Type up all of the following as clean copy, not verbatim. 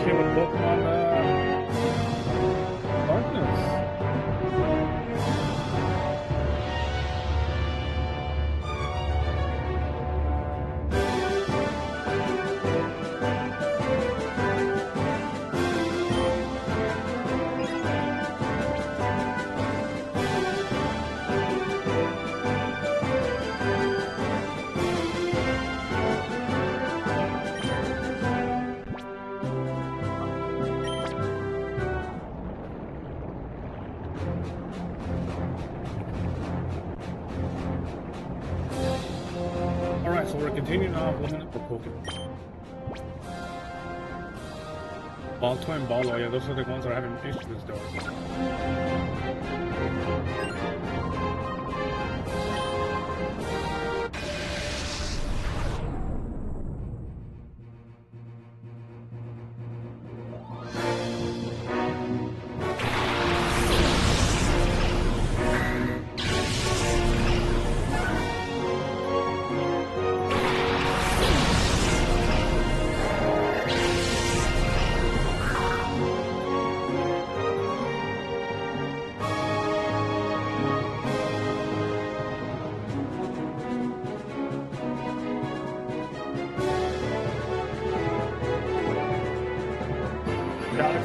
came with Pokemon Darkness. Alright, so we're continuing off looking for Pokemon. Balto and Ballo, yeah, those are the ones that are having issues though.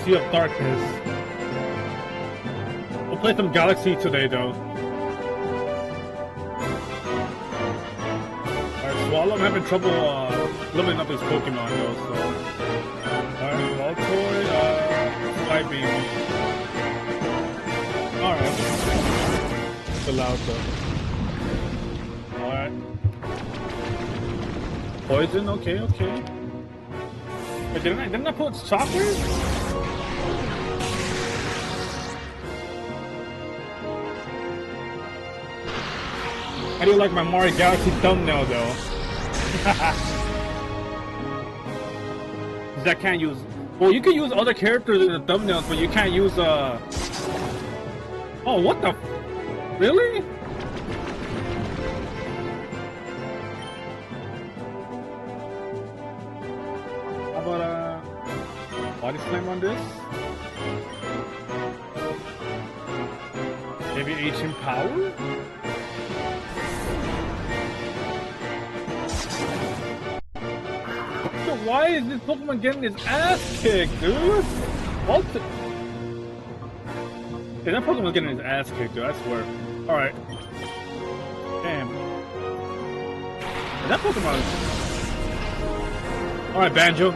Gale of Darkness. We'll play some Galaxy today, though. Alright, Swallow, I'm having trouble leveling up his Pokemon, though, so. Alright, Voltoy, Sky Beam. Alright. It's allowed, though. Alright. Poison, okay, okay. Wait, didn't I put chocolate? How do you like my Mario Galaxy thumbnail, though? That can't use. Well, you can use other characters in the thumbnails, but you can't use Oh, what the? Really? How about body slam on this? Maybe ancient power? Why is this Pokemon getting his ass kicked, dude? What? Yeah, that Pokemon's getting his ass kicked, dude, I swear. Alright. Damn. That Pokemon. Alright, Banjo.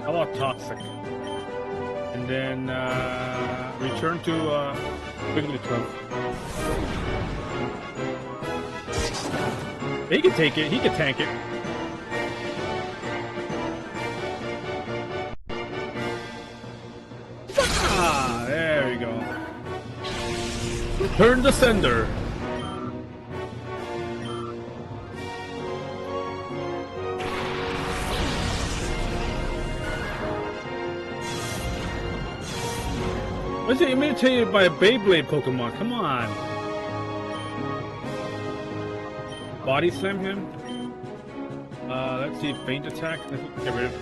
How about Toxic? And then return to Wigglytuff. He can take it, he can tank it. Ah, there we go. Return to sender. Why is it imitated by a Beyblade Pokemon? Come on. Body slam him. Let's see, feint attack. Let's get rid of it.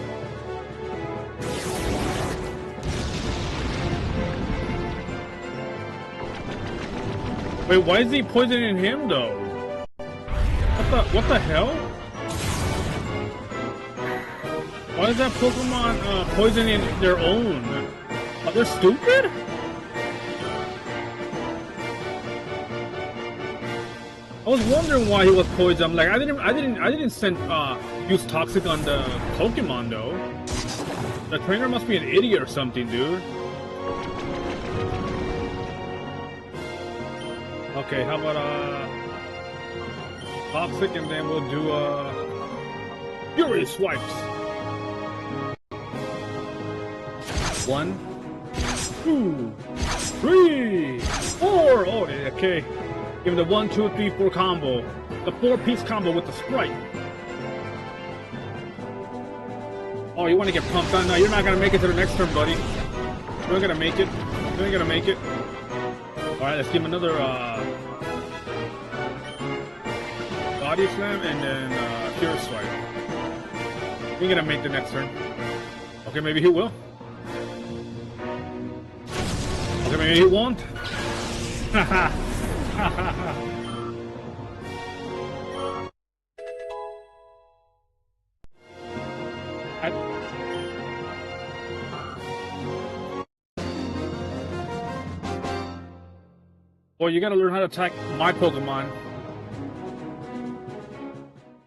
Wait, why is he poisoning him though? What the hell? Why is that Pokemon poisoning their own? Are they stupid? I was wondering why he was poisoned. I'm like, I didn't send use Toxic on the Pokemon though. The trainer must be an idiot or something, dude. Okay, how about Toxic, and then we'll do Fury Swipes. 1, 2, 3, 4. Oh, okay. Give him the 1, 2, 3, 4 combo. The 4-piece combo with the Sprite. Oh, you want to get pumped on? No, you're not gonna make it to the next turn, buddy. You're not gonna make it. You're not gonna make it. All right, let's give him another body slam and then pure swipe. We're gonna make the next turn. Okay, maybe he will. Okay, maybe he won't. Haha. Well, you gotta learn how to attack my Pokemon.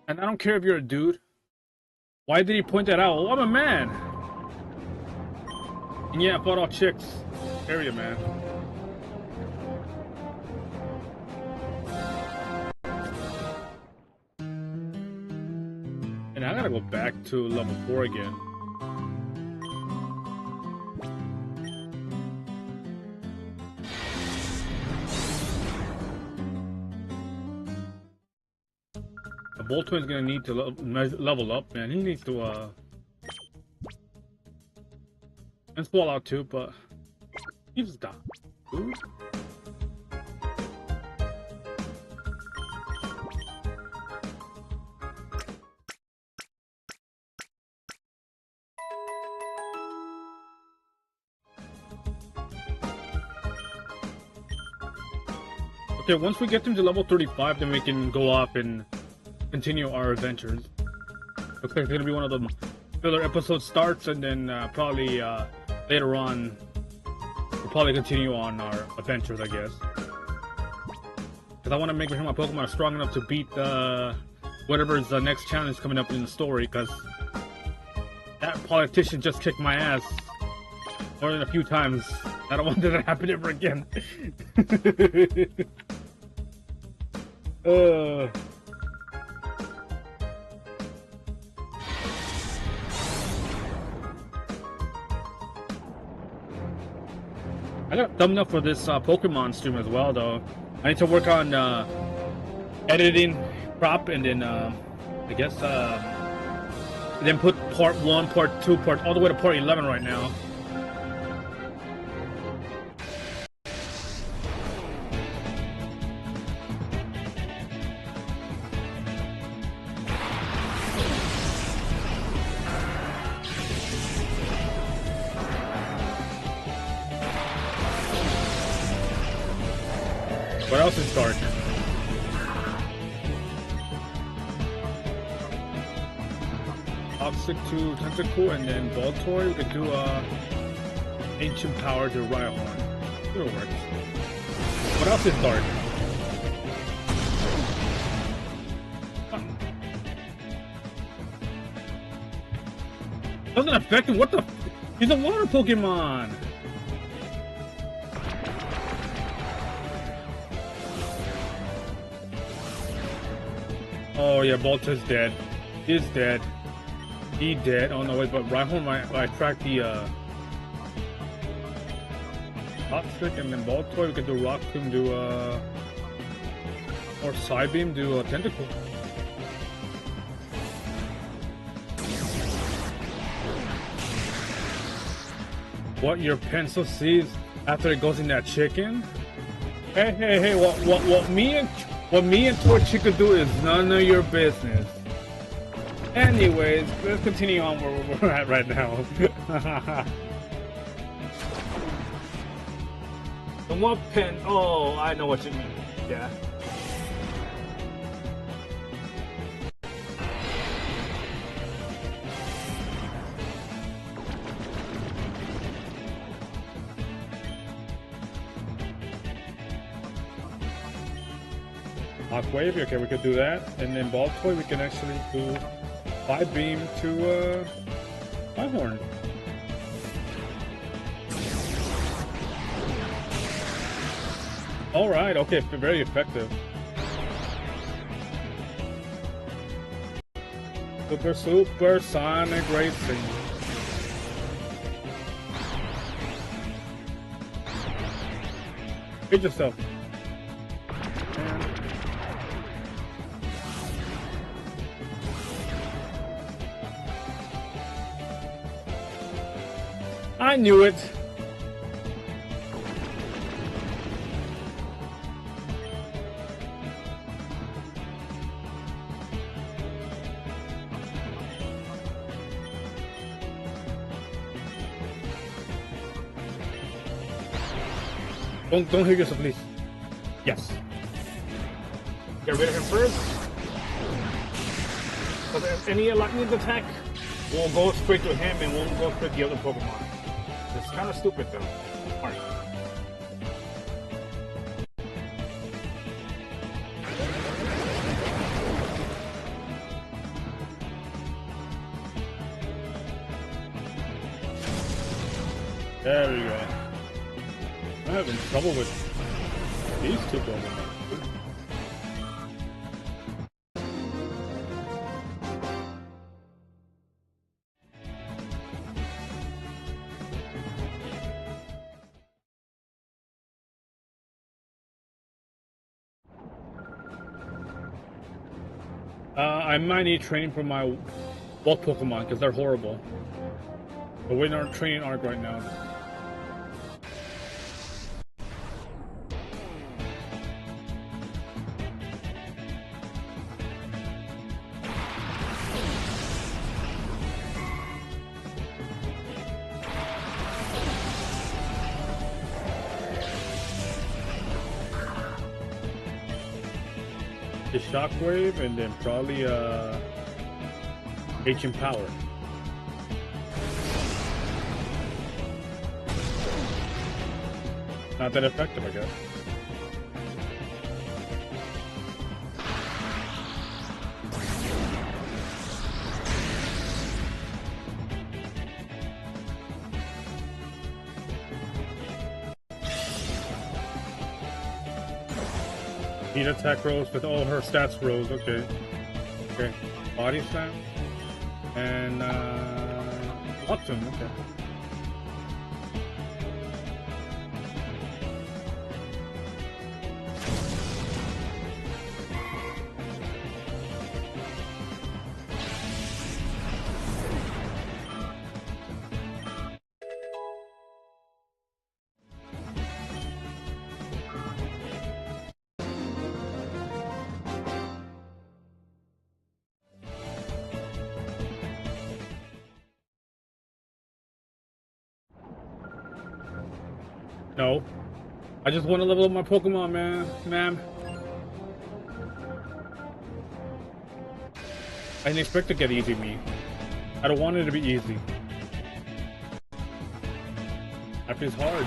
And I don't care if you're a dude. Why did he point that out? Oh, I'm a man. And yeah, I fought all chicks. Area, man. And I gotta go back to level 4 again. Boltwin's gonna need to level up, man. He needs to, and Fallout too, but he just died. Ooh. Okay, once we get them to level 35, then we can go off and continue our adventures. Looks like it's gonna be one of the filler episode starts, and then probably later on we'll probably continue on our adventures, I guess. Because I want to make sure my Pokemon are strong enough to beat whatever's the next challenge coming up in the story. Because that politician just kicked my ass more than a few times. I don't want that to happen ever again. I got a thumbnail for this Pokemon stream as well, though. I need to work on editing, crop, and then I guess then put part 1, part 2, all the way to part 11 right now. What else is dark? Toxic to Tentacle, and then Voltoy. We could do Ancient Power to Rhyhorn. It'll work. What else is dark? Huh. Doesn't affect him. What the? He's a water Pokemon. Oh yeah, Volta's dead. He's dead. He dead. Oh no, wait, but Rhyhorn might track the Toxic, and then Voltoy. We could do Rock Tomb, do or Psybeam, do Tentacle. What your pencil sees after it goes in that chicken? Hey! What me and Torchica do is none of your business. Anyways, let's continue on where we're at right now. The one pen. Oh, I know what you mean. Yeah. Wave, okay, we could do that, and then Baltoy we can actually do Beam to Rhyhorn. All right, okay, very effective. Super Sonic Racing. Hit yourself. I knew it. Don't hit yourself, please. Yes. Get rid of him first. Because if any lightning attack will go straight to him and won't go straight to the other Pokemon. It's kind of stupid though. Alright. There we go. I'm having trouble with these two Pokemon. I might need training for my both Pokemon because they're horrible. But we're in our training arc right now. The Shockwave and then probably Ancient Power. Not that effective, I guess. Heat attack rose with all her stats rose. Okay. Okay. Body slam. And Upton, okay. No. I just want to level up my Pokemon, ma'am. I didn't expect to get easy me. I don't want it to be easy. Life is hard.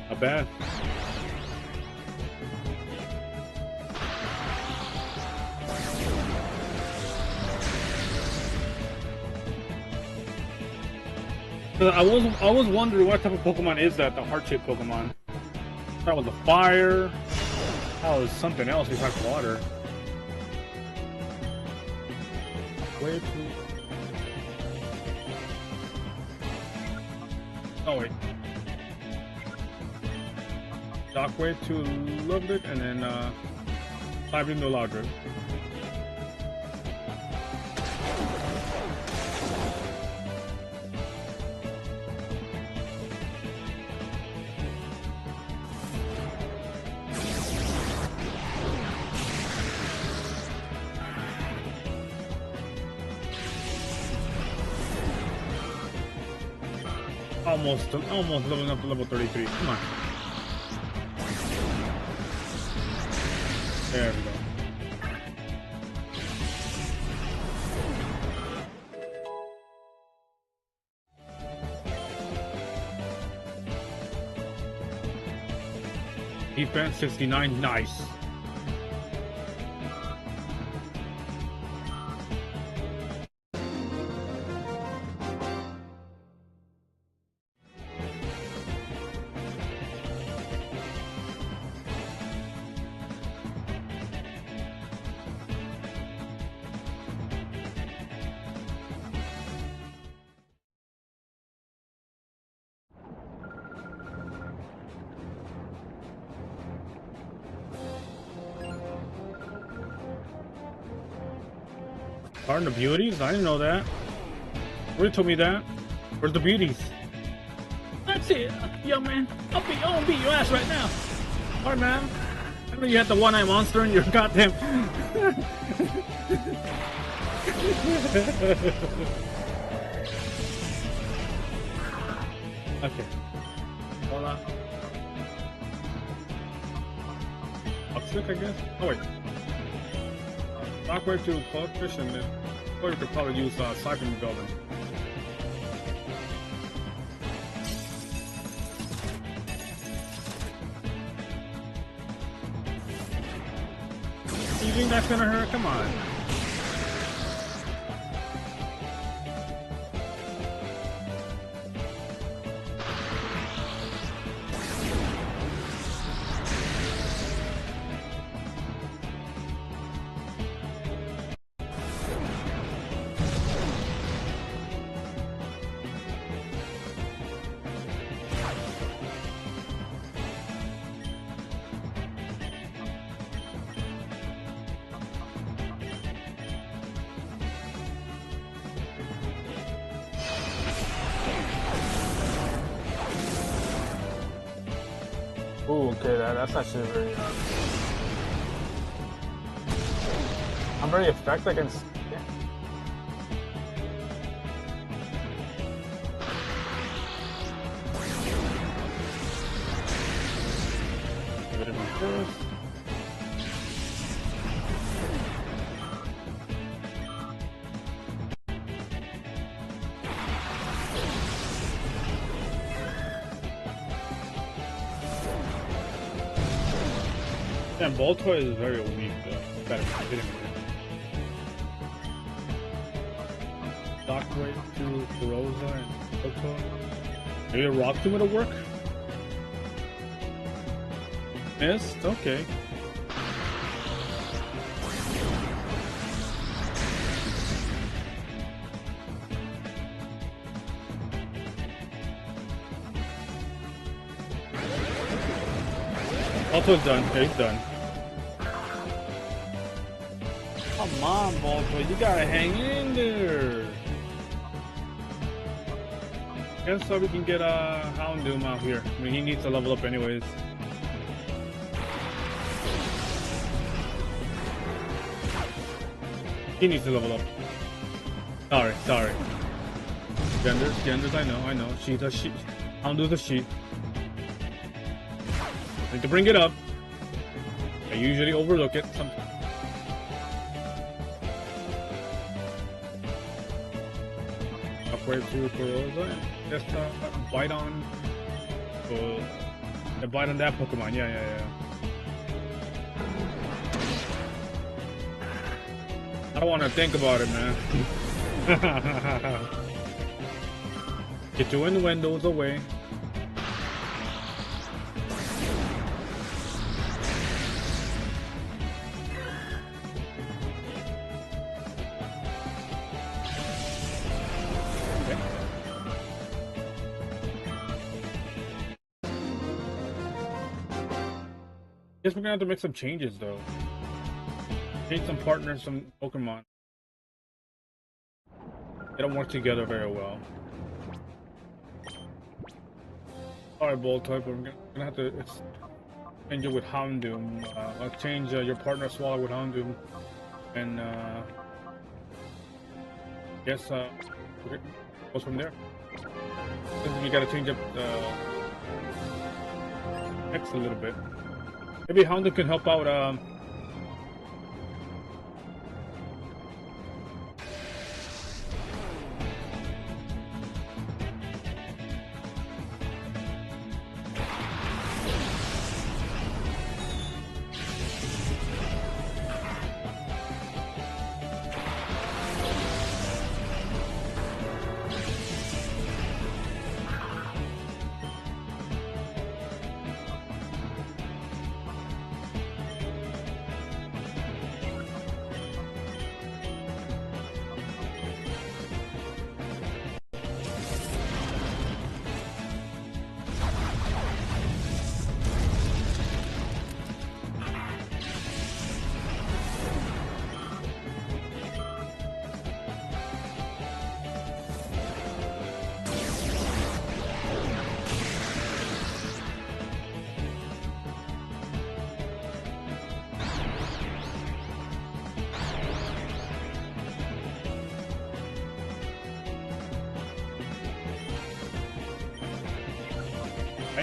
Not bad. I was wondering what type of Pokemon is that, the heart-shaped Pokemon. That was a fire. That was something else besides water. Way too... Oh wait. Shockwave to a little bit, and then dive into Loudred. Almost leveling up to level 33. Come on. There we go. Defense 69, nice. Pardon the beauties? I didn't know that. Already told me that. Where's the beauties? That's it, young man. I'm gonna beat your ass right now. Alright, man. I know you had the one-eyed monster in your goddamn. Okay. Hold on. Upstick, I guess? Oh, wait. Shockwave to Cloudfish, and then or you could probably use Siphon Golden. You think that's gonna hurt? Come on. Oh, okay, that's actually very. I'm very effective against. Yeah. Give it a first. And Voltoy is very weak though. Better hit him. Shockwave to Rosa and Voltoy. Maybe a Rock Tomb will work? Missed? Okay. Voltoy's done. Okay, he's done. Come on, Voltoy, you gotta hang in there. Guess so we can get Houndoom out here. I mean, he needs to level up anyways. He needs to level up. Sorry. Genders, I know. She's a she. Houndoom's a she. Need to bring it up. I usually overlook it sometimes. Upgrade to Rosa. Just bite on. Bite on that Pokemon. Yeah. I don't want to think about it, man. Get your innuendos away. Guess we're gonna have to make some changes though. Change some partners, some Pokemon. They don't work together very well. Alright, Voltoy, but we're gonna have to change it with Houndoom. I'll change your partner Swallow with Houndoom. And guess goes from there. You gotta change up the X a little bit. Maybe Houndoom can help out.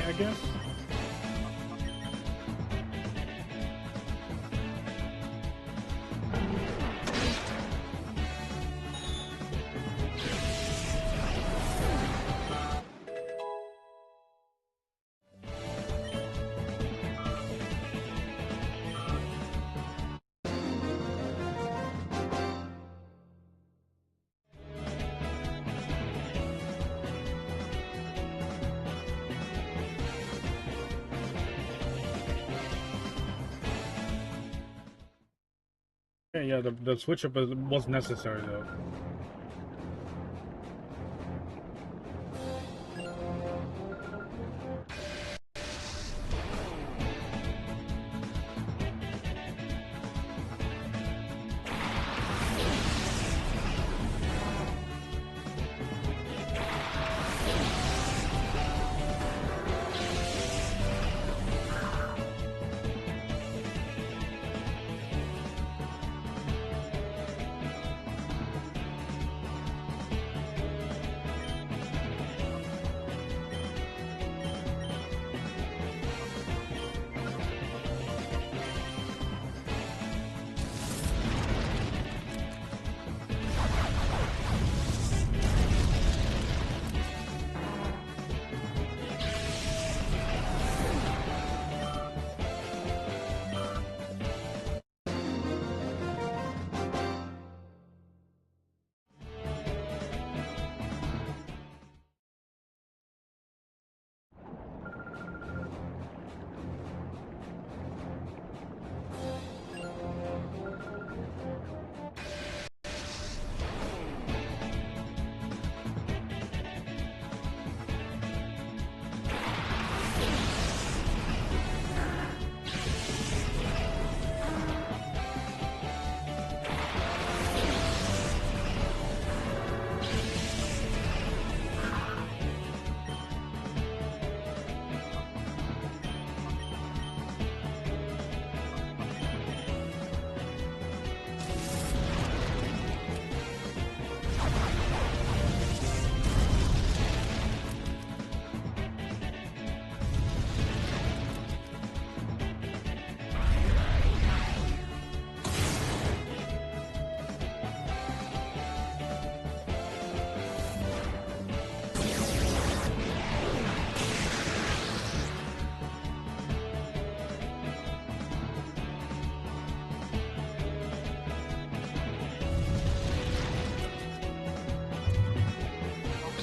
I guess. Yeah, the switch up was necessary though.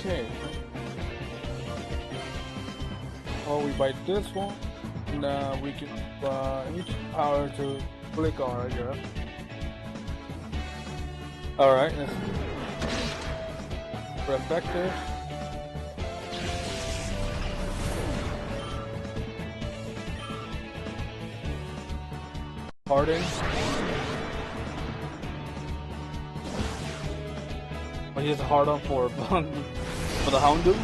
Okay. Oh, we buy this one, and we can each power to click on it, yeah. Alright, let's reflective. Harden. Oh, he has a hard on for the Houndoom.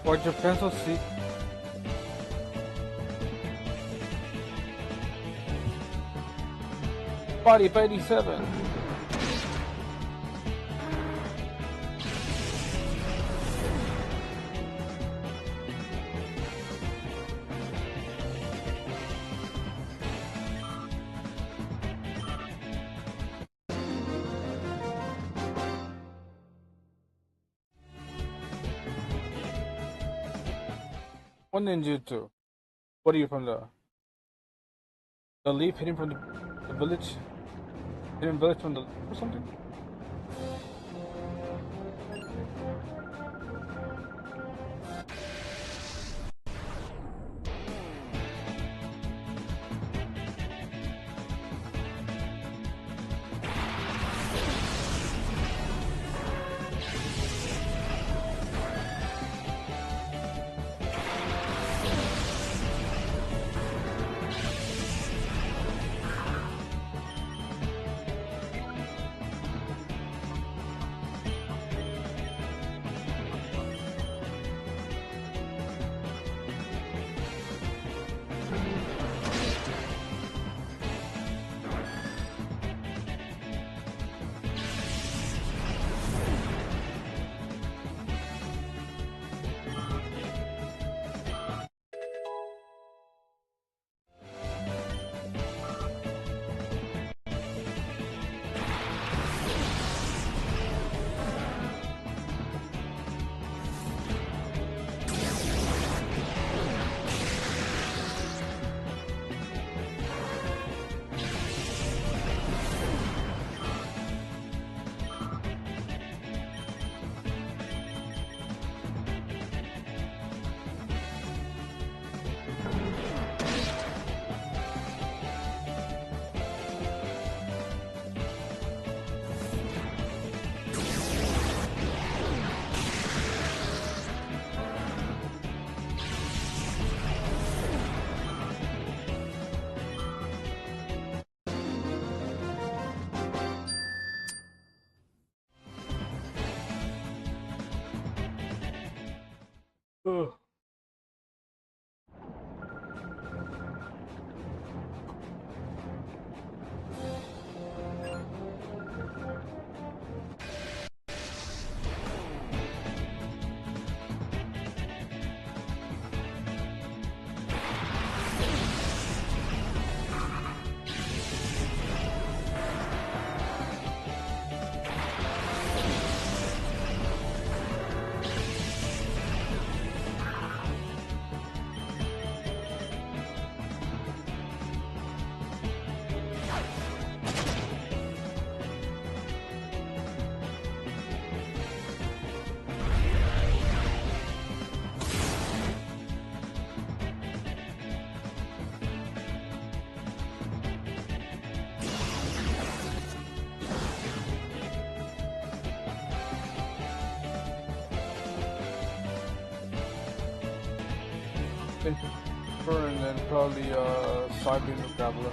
What's your pencil seat? Body 87. One ninjutsu. What are you from the leaf hitting from the village? Hitting village from the or something? Ugh. And then probably Cyber Traveler.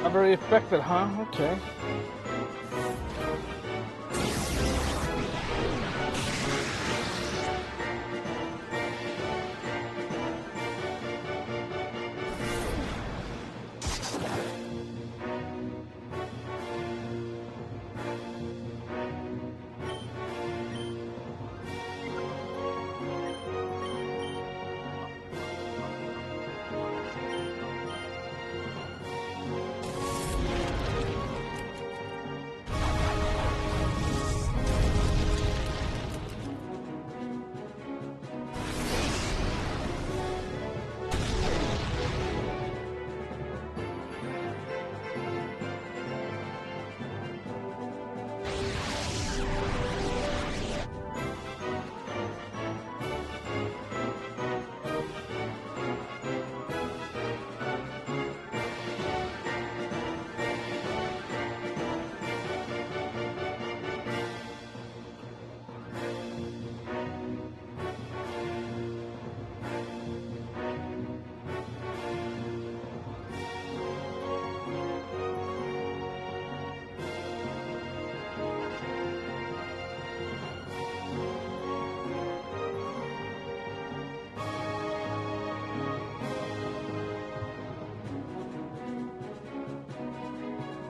Not very effective, huh? Okay.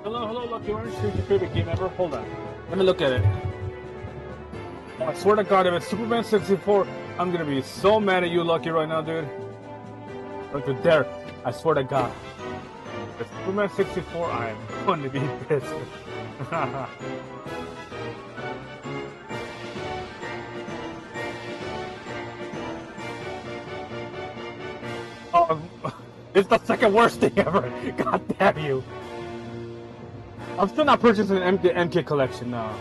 Hello, Lucky Orange. Here's your favorite game ever. Hold on. Let me look at it. Oh, I swear to God, if it's Superman 64, I'm gonna be so mad at you, Lucky, right now, dude. Look at there. I swear to God. If Superman 64, I am going to be pissed. Oh, it's the second worst thing ever. God damn you. I'm still not purchasing the MK collection now.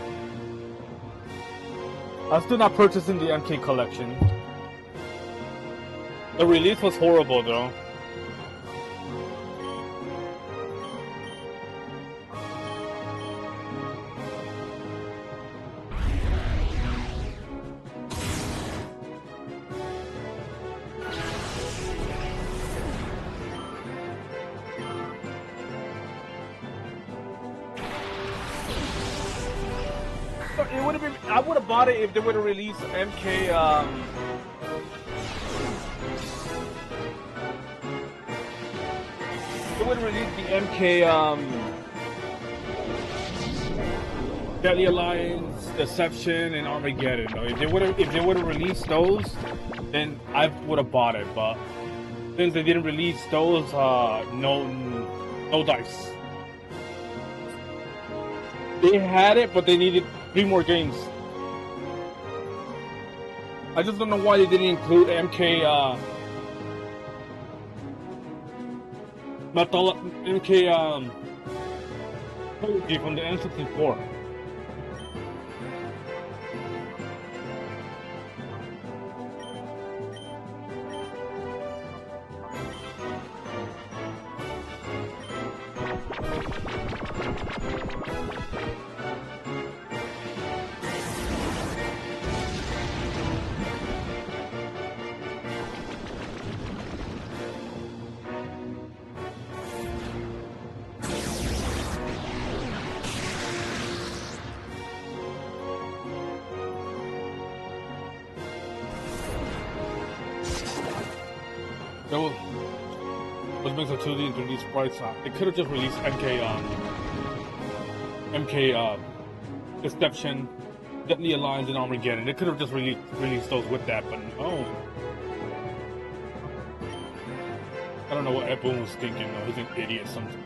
I'm still not purchasing the MK collection. The release was horrible though. It would have been. I would have bought it if they would have released MK. They would have released the MK. Deadly Alliance, Deception, and Armageddon. Though. If they would have released those, then I would have bought it. But since they didn't release those, no dice. They had it, but they needed 3 more games. I just don't know why they didn't include MK from the N64. That was makes it 2D and 3D sprites. They could have just released MK Deception, Deadly Alliance, and Armageddon. They could have just released those with that, but no. I don't know what Ed Boon was thinking though. He's an idiot something.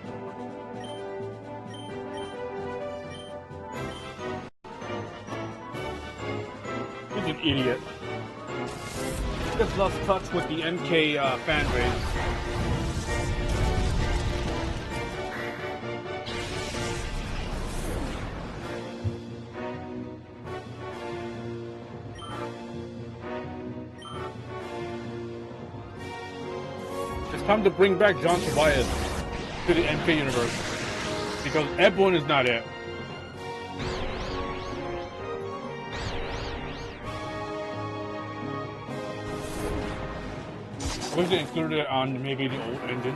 He's an idiot. Just lost touch with the MK fan base. It's time to bring back John Tobias to the MK universe because Ed Boon is not it. I wish they included it on maybe the old engine.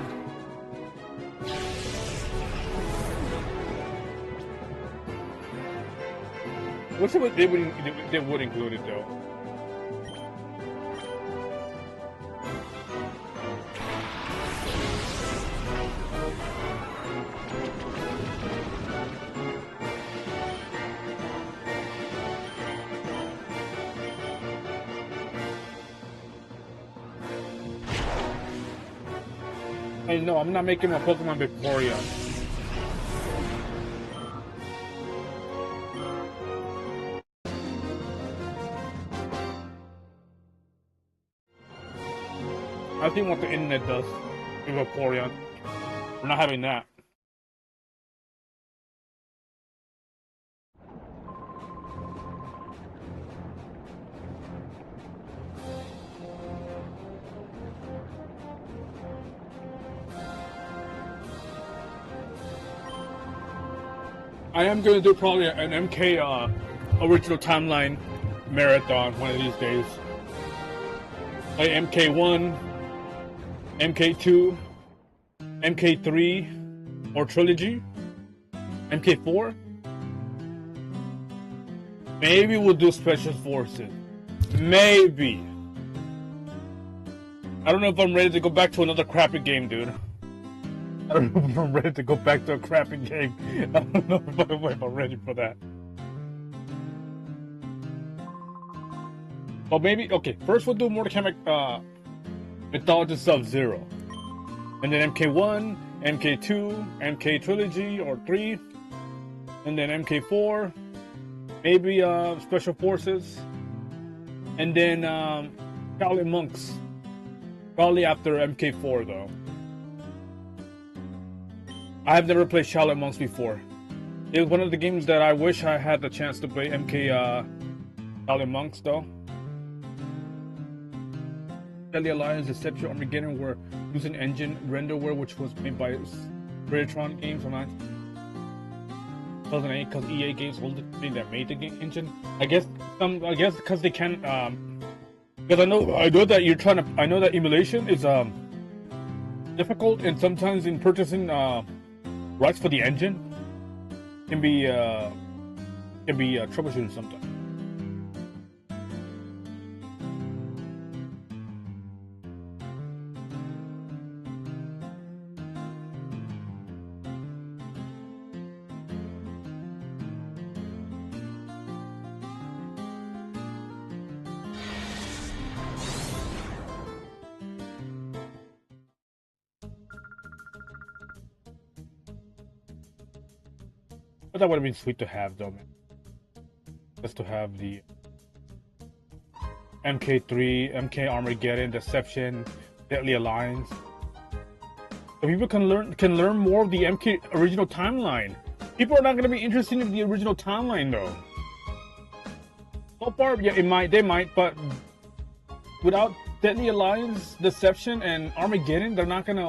I wish they would include it though. Hey, no, I'm not making my Pokemon Victoria. I think what the internet does with Vaporeon. We're not having that. I am going to do probably an MK original timeline marathon one of these days. Like MK1, MK2, MK3, or Trilogy, MK4. Maybe we'll do Special Forces. Maybe. I don't know if I'm ready to go back to another crappy game, dude. I don't know if I'm ready to go back to a crappy game. I don't know if I'm ready for that. Well, maybe, okay, first we'll do Mortal Kombat Mythology Sub-Zero. and then MK1, MK2, MK Trilogy or 3, and then MK4, maybe Special Forces, and then Shaolin Monks. Probably after MK4 though. I have never played Shaolin Monks before. It was one of the games that I wish I had the chance to play. MK Shaolin Monks though. Deadly Alliance, Deception, Armageddon were using engine Renderware, which was made by Britron Games from 2008, because EA Games was the thing that made the game engine. I guess because they can because I know that you're trying to. I know that emulation is difficult, and sometimes in purchasing rights for the engine can be troubleshooting sometimes. But that would have been sweet to have, though, man. Just to have the MK3, MK Armageddon, Deception, Deadly Alliance. So people can learn more of the MK original timeline. People are not going to be interested in the original timeline, though. So far, yeah, they might, but without Deadly Alliance, Deception, and Armageddon, they're not gonna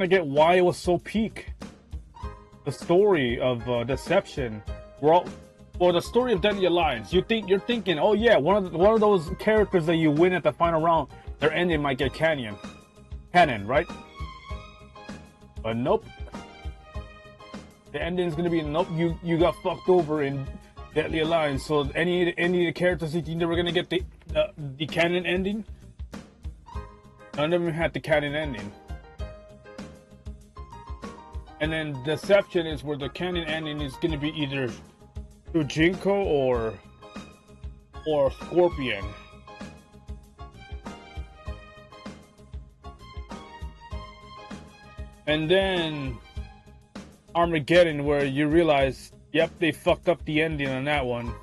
get why it was so peak. The story of Deception, or the story of Deadly Alliance. You're thinking, oh yeah, one of those characters that you win at the final round, their ending might get canon, right? But nope. The ending's gonna be nope. You got fucked over in Deadly Alliance. So any of the characters you think they were gonna get the canon ending, none of them had the canon ending. And then Deception is where the canon ending is going to be either Jinko or Scorpion. And then Armageddon, where you realize, yep, they fucked up the ending on that one.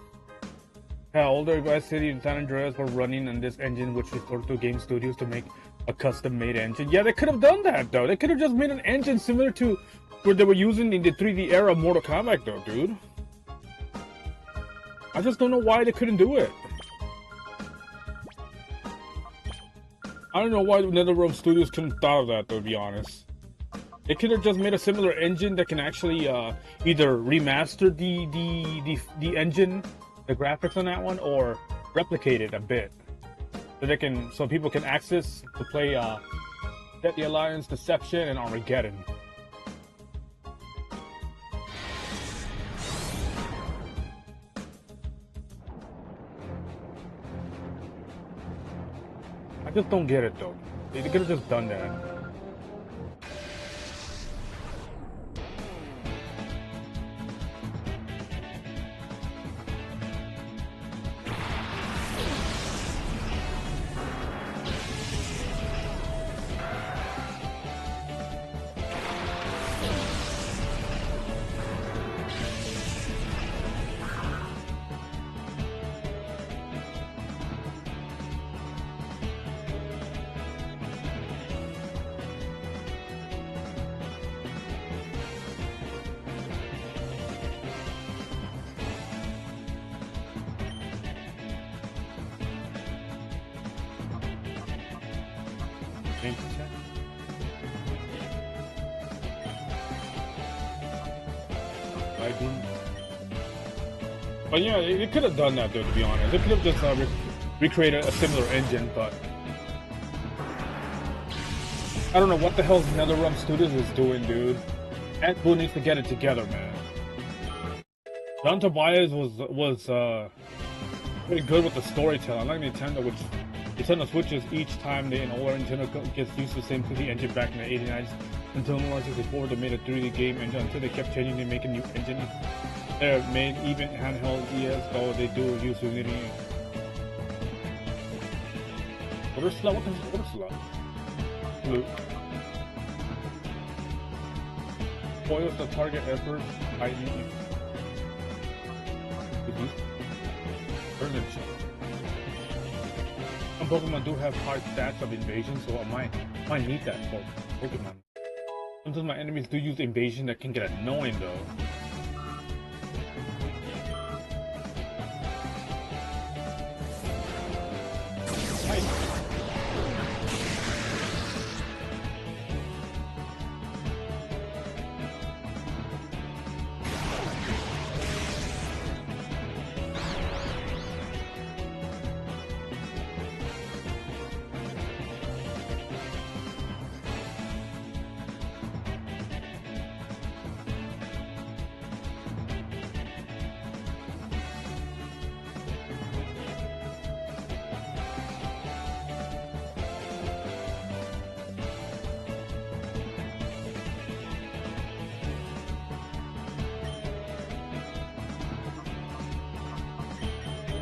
Hell, older Vice City and San Andreas were running on this engine, which was sold to game studios to make a custom-made engine. Yeah, they could have done that, though. They could have just made an engine similar to what they were using in the 3D era of Mortal Kombat, though, dude. I just don't know why they couldn't do it. I don't know why NetherRealm Studios couldn't thought of that, though, to be honest. They could have just made a similar engine that can actually either remaster the engine, the graphics on that one, or replicate it a bit. So people can access to play Deadly Alliance, Deception, and Armageddon. I just don't get it, though. They could have just done that. But yeah, they could have done that, though, to be honest. They could have just recreated a similar engine, but I don't know what the hell NetherRealm Studios is doing, dude. Ed Boon needs to get it together, man. John Tobias was pretty good with the storytelling. Unlike Nintendo, which Nintendo switches each time they in older Nintendo gets used to the same 2D engine back in the 89s until Nintendo 64 they made a 3D game engine until they kept changing, they make a new engine. They're made even handheld DS, though they do use Unity. What is slow? flute. Spoils the target effort, i.e. Burn shot. Some Pokemon do have high stats of invasion, so I might need that for Pokemon. Sometimes my enemies do use invasion that can get annoying though.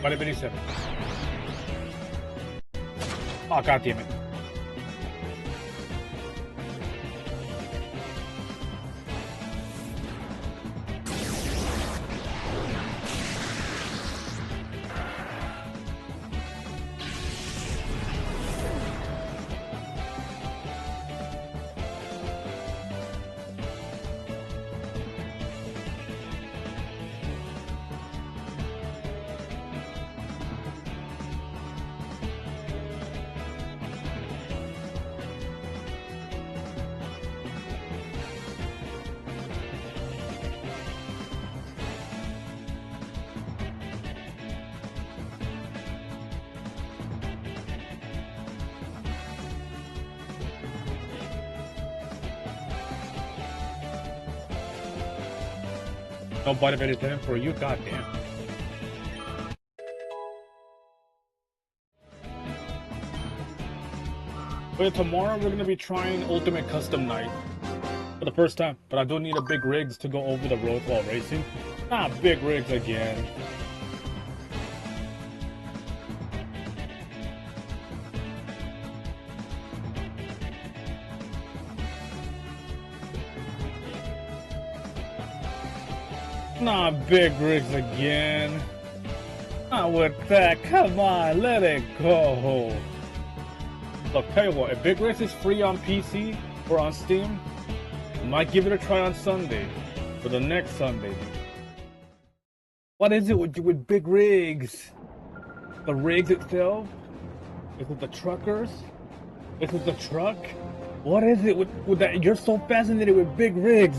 Vale, 27. Oh, god damn it. No body better than for you, goddamn. But tomorrow we're gonna be trying Ultimate Custom Night for the first time. But I do need a big rigs to go over the road while racing. Ah, big rigs again. Not big rigs again. Not with that. Come on, let it go. Look, tell you what, if Big Rigs is free on PC or on Steam, I might give it a try on Sunday. For the next Sunday. What is it with Big Rigs? The rigs itself? Is it the truckers? Is it the truck? What is it with that? You're so fascinated with Big Rigs.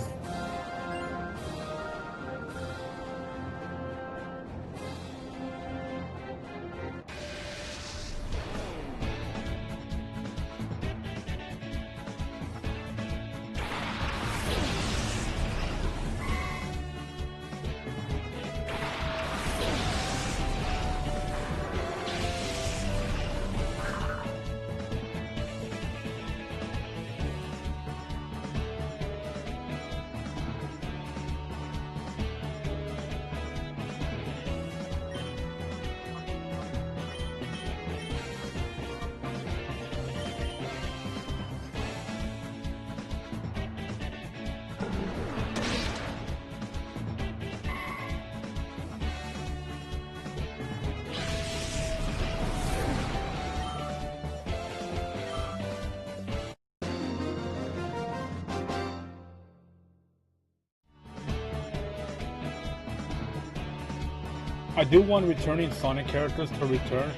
I do want returning Sonic characters to return.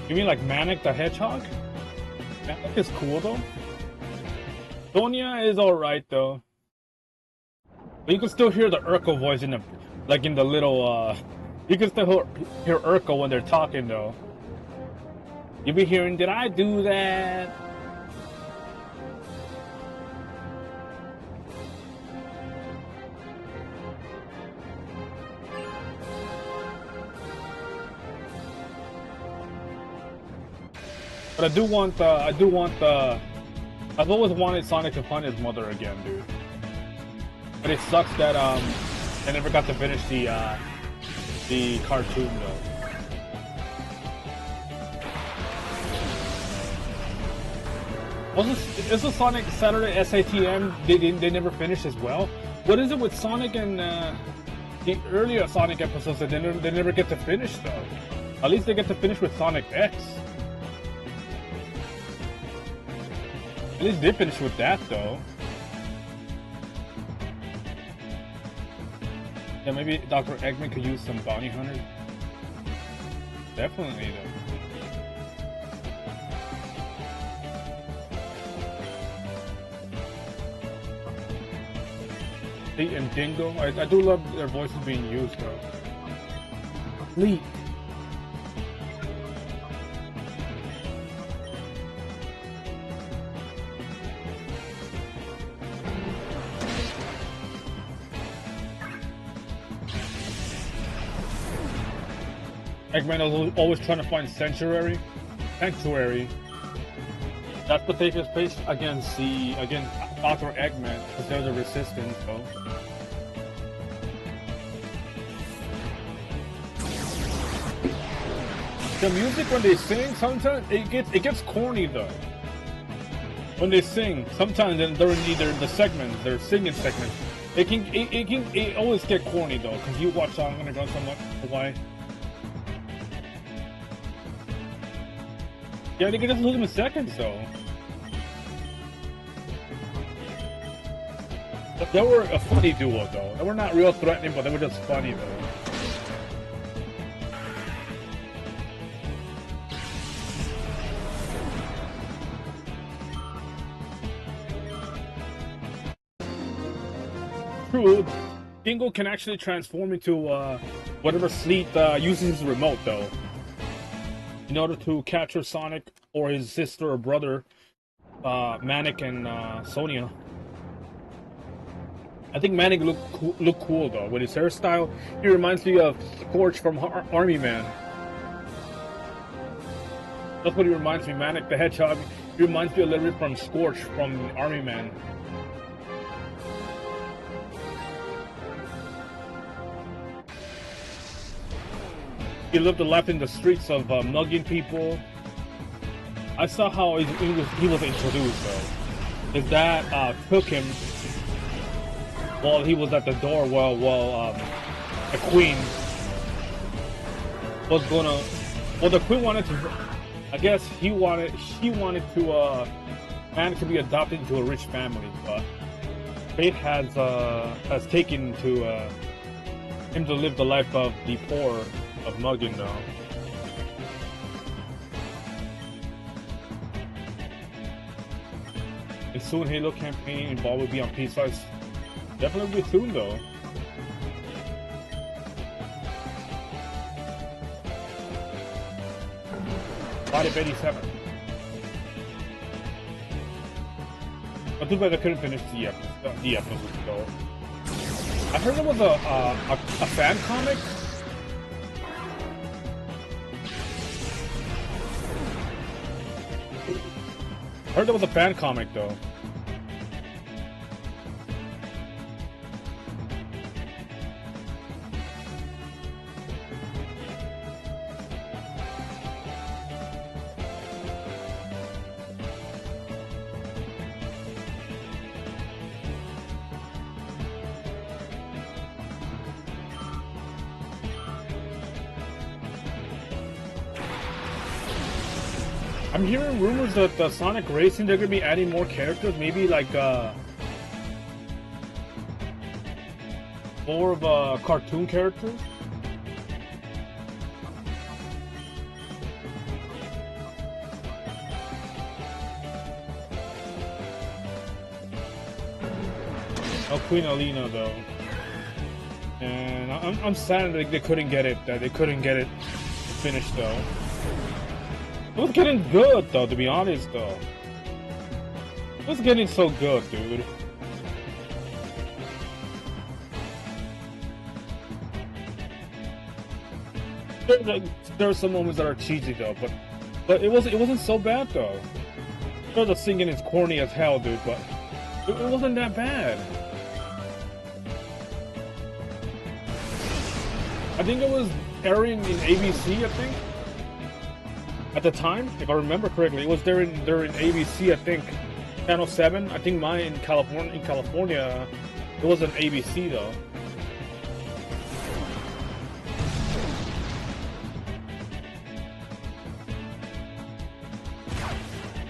You mean like Manic the Hedgehog? Manic is cool though. Sonia is alright though. But you can still hear the Urkel voice in the, like in the little, you can still hear Urkel when they're talking though. You'll be hearing, did I do that? But I've always wanted Sonic to find his mother again, dude. But it sucks that, I never got to finish the cartoon, though. Also, is the Sonic Saturday SATM they never finished as well? What is it with Sonic and the earlier Sonic episodes that they never get to finish though? At least they get to finish with Sonic X. At least they finished with that though. Yeah, maybe Dr. Eggman could use some bounty hunters. Definitely though. And Dingo. I do love their voices being used though. Leap. Eggman is always trying to find Sanctuary. That's the safest place against Dr. Eggman, because there's a resistance though. The music when they sing, sometimes it gets corny though. When they sing, sometimes during the segments, their singing segments, it always get corny though, because you watch I'm Gonna Go so much. Why? Yeah, they can just lose them in seconds though. They were a funny duo though. They were not real threatening, but they were just funny though. True, Dingo can actually transform into whatever Sleet uses his remote though, in order to capture Sonic or his sister or brother, Manic and Sonia. I think Manic look cool though with his hairstyle. He reminds me of Scorch from Army Man. That's what he reminds me. Manic the Hedgehog. He reminds me a little bit from Scorch from Army Man. He lived a life in the streets of mugging people. I saw how he was introduced though. His dad took him while he was at the door while the queen was gonna. Well, the queen wanted to. I guess she wanted to man to be adopted into a rich family, but fate has taken to him to live the life of the poor. Of mugging now. And soon Halo campaign involved will be on PS5. Definitely be soon though. Body of 87. But too bad I couldn't finish the episode though. I heard there was a fan comic. I heard there was a fan comic though. I'm hearing rumors that the Sonic Racing, they're gonna be adding more characters, maybe like more of cartoon characters. Oh, Queen Alina though, and I'm sad that they couldn't get it. Finished though. It was getting good though, to be honest though. It was getting so good, dude. There are some moments that are cheesy though, but it wasn't so bad though. Sure, the singing is corny as hell, dude, but it wasn't that bad. I think it was airing in ABC, I think. At the time, if I remember correctly, it was during ABC, I think. Channel 7. I think mine in California, it was an ABC though.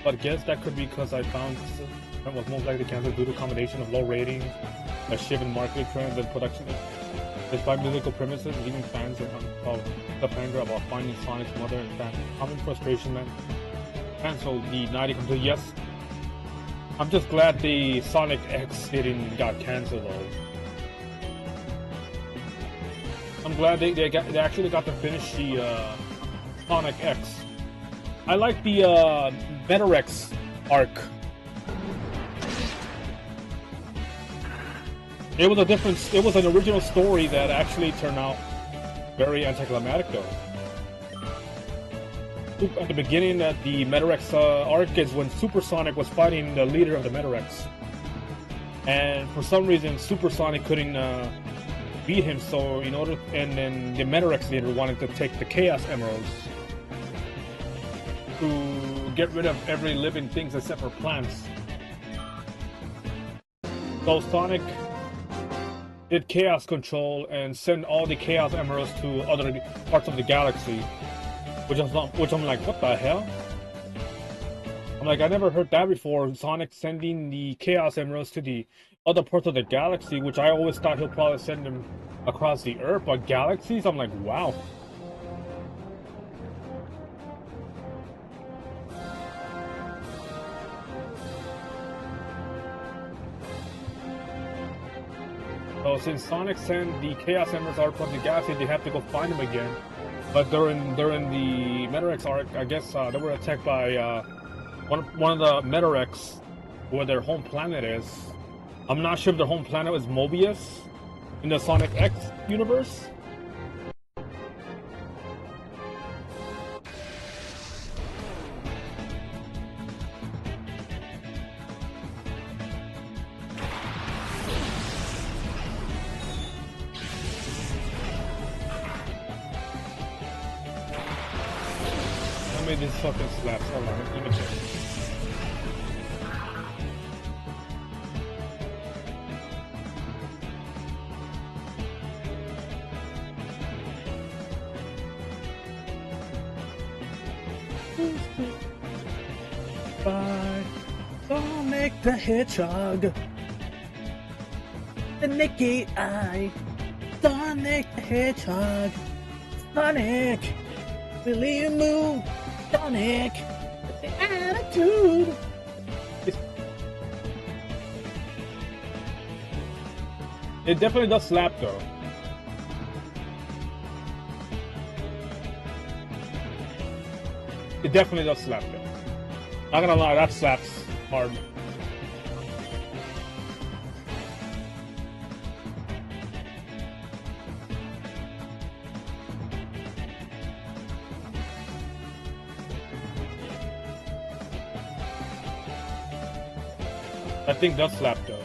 But I guess that could be because I found it was most likely canceled due to a combination of low ratings, a shift in marketing trends, and production. Despite musical premises, leaving fans of the cliffhanger about finding Sonic's mother and fan common frustration and canceled the 90 complete. Yes, I'm just glad the Sonic X didn't got canceled though. I'm glad they actually got to finish the Sonic X. I like the Metarex arc. It was an original story that actually turned out very anticlimactic though. At the beginning of the Metarex arc is when Super Sonic was fighting the leader of the Metarex. And for some reason Super Sonic couldn't beat him, so and then the Metarex leader wanted to take the Chaos Emeralds to get rid of every living thing except for plants. So Sonic did Chaos Control and send all the Chaos Emeralds to other parts of the galaxy, which I'm like, what the hell? I'm like, I never heard that before. Sonic sending the Chaos Emeralds to the other parts of the galaxy, which I always thought he'll probably send them across the Earth, but galaxies? I'm like, wow. So since Sonic sent the Chaos Emeralds out from the galaxy, they have to go find them again. But during the Metarex arc, I guess they were attacked by one of the Metarex, where their home planet is. I'm not sure if their home planet was Mobius in the Sonic X universe. This fucking slaps. Hold on, let me check. By Sonic the Hedgehog, the Nicky Eye, Sonic the Hedgehog, Sonic, Billy Moo. Sonic, with the attitude. It definitely does slap though. It definitely does slap though. Not gonna lie, that slaps hard. That thing does slap though.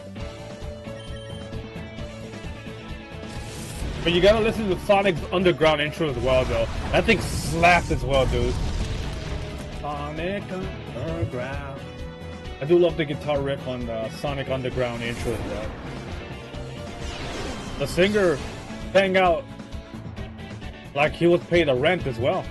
But you gotta listen to Sonic's Underground intro as well though. That thing slaps as well, dude. Sonic Underground. I do love the guitar riff on the Sonic Underground intro as well. The singer sang out like he was paid the rent as well.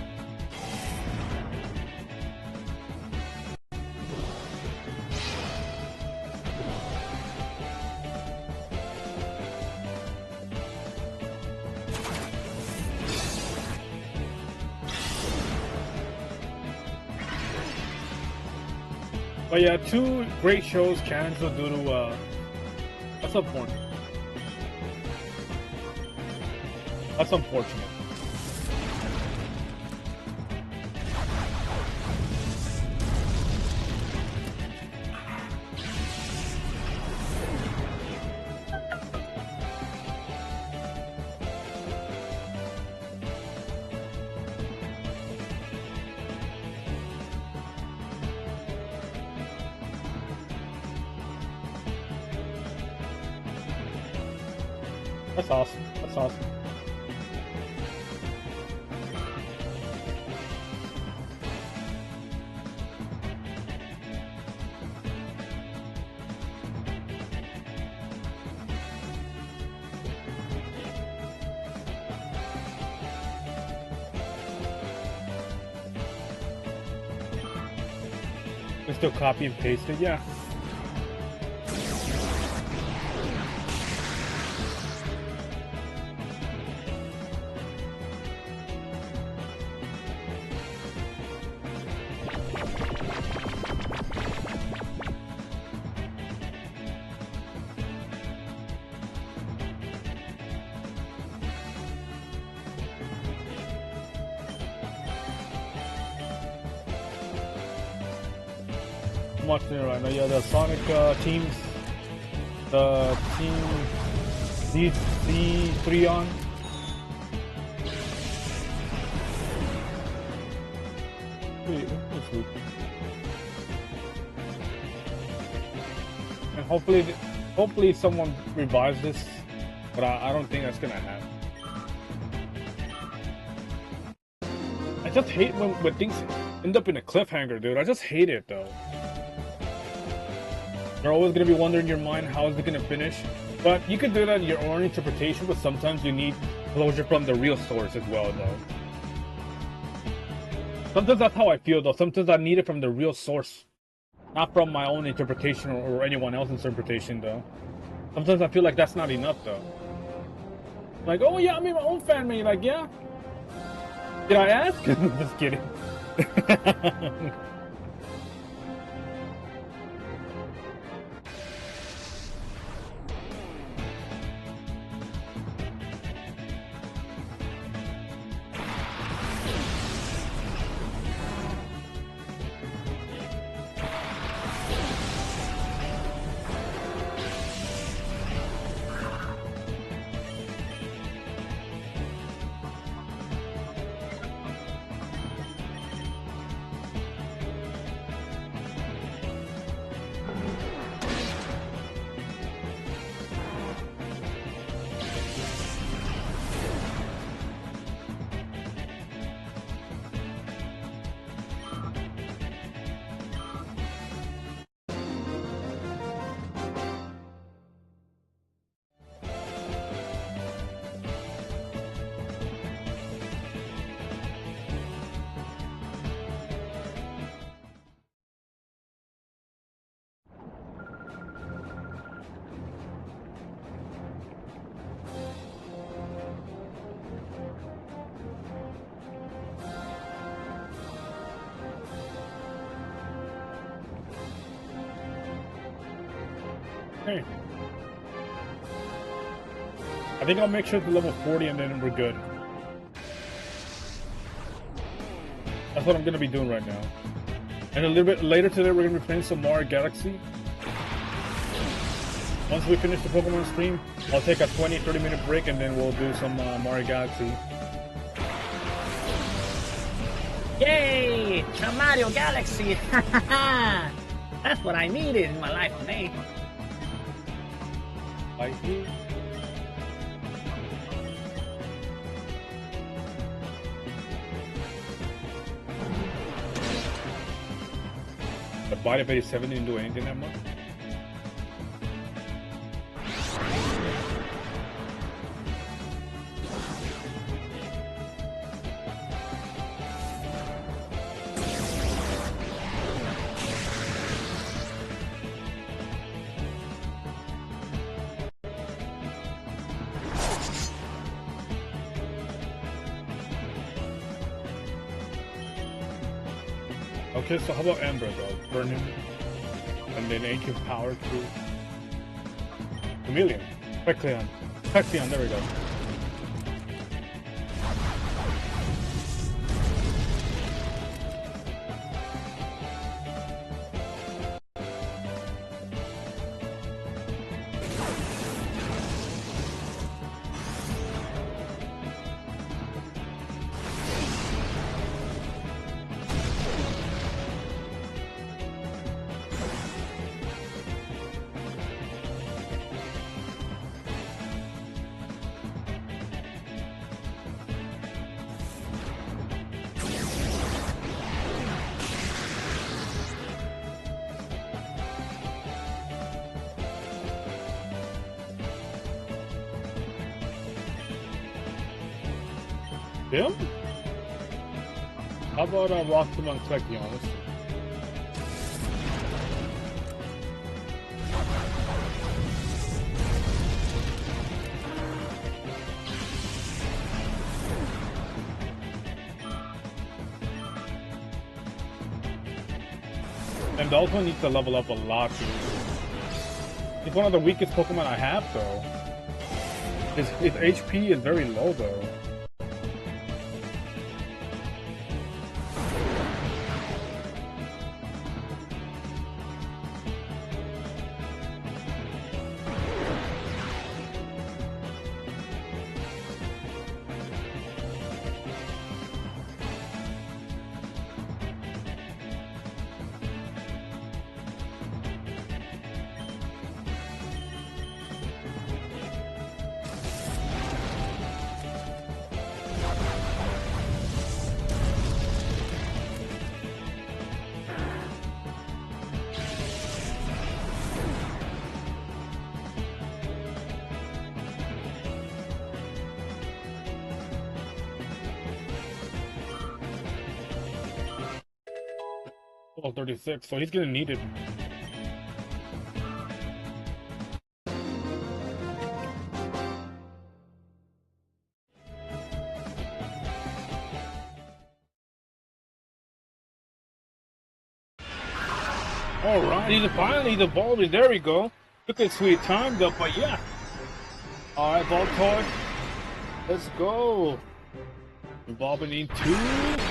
But yeah, 2 great shows canceled due to that's unfortunate. That's unfortunate. That's awesome. That's awesome. Just still copy and paste it, yeah. I'm watching it right now. Yeah, the Sonic teams, the team C3 on. Wait, what's this? And hopefully someone revives this, but I don't think that's gonna happen. I just hate when things end up in a cliffhanger, dude. I just hate it though. You're always gonna be wondering in your mind, how is it gonna finish? But you can do that in your own interpretation, but sometimes you need closure from the real source as well, though. Sometimes that's how I feel, though. Sometimes I need it from the real source, not from my own interpretation or anyone else's interpretation, though. Sometimes I feel like that's not enough, though. Like, oh yeah, I made my own fan made. Like, yeah. Did I ask? Just kidding. Hey. I think I'll make sure it's level 40 and then we're good. That's what I'm gonna be doing right now. And a little bit later today, we're gonna be playing some Mario Galaxy. Once we finish the Pokemon stream, I'll take a 20-30 minute break and then we'll do some Mario Galaxy. Yay! Some Mario Galaxy! That's what I needed in my life today. I hear. The body of 87 didn't do anything that much. Okay, so how about Ember though? Burn him, and then ancient power to Chameleon. Kecleon. Kecleon, there we go. Him? How about Rockman Kecleon? Let's see. And the also needs to level up a lot, dude. He's one of the weakest Pokemon I have, though. His HP is very low, though. Level 36, so he's gonna need it. Alright, he's finally evolving. There we go. Look at sweet time though, but yeah. Alright, Voltorb. Let's go. Evolving into.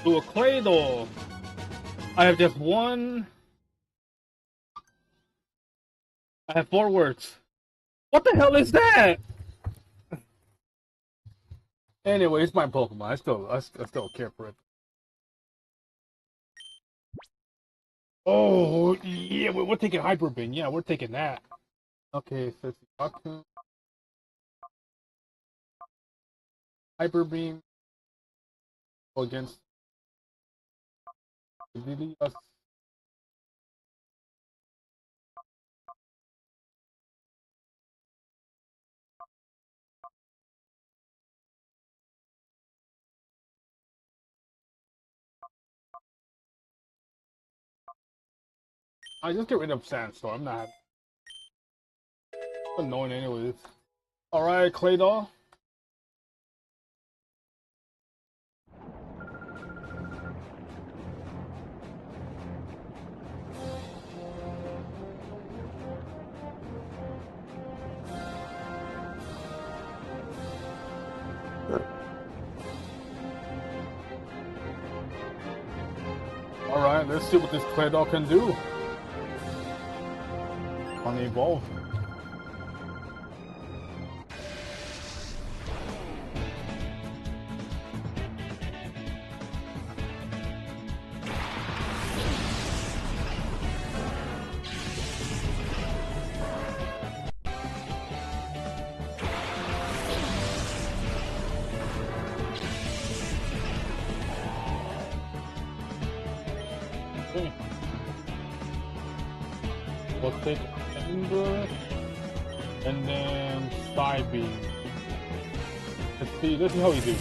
To a Claydol. I have just one. I have 4 words. What the hell is that? Anyway, it's my Pokemon. I still care for it. Oh yeah, we're taking Hyper Beam. Yeah, we're taking that. Okay, so it's Hyper Beam against us. I just get rid of Sandstorm. I'm not annoying anyways. Alright, Claydol. Alright, let's see what this Claydol can do. On the evolve. Okay. We'll take Ember and then Sky Beam. Let's see how we do.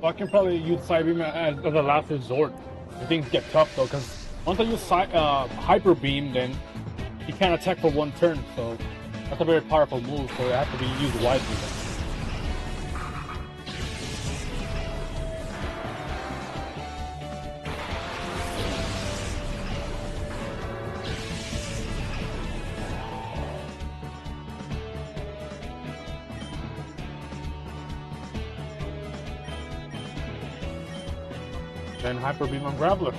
So I can probably use Side Beam as a last resort. If things get tough though, because once I use Hyper Beam, then he can't attack for one turn. So that's a very powerful move. So it has to be used wisely. Then. Then Hyper Beam on Graveler.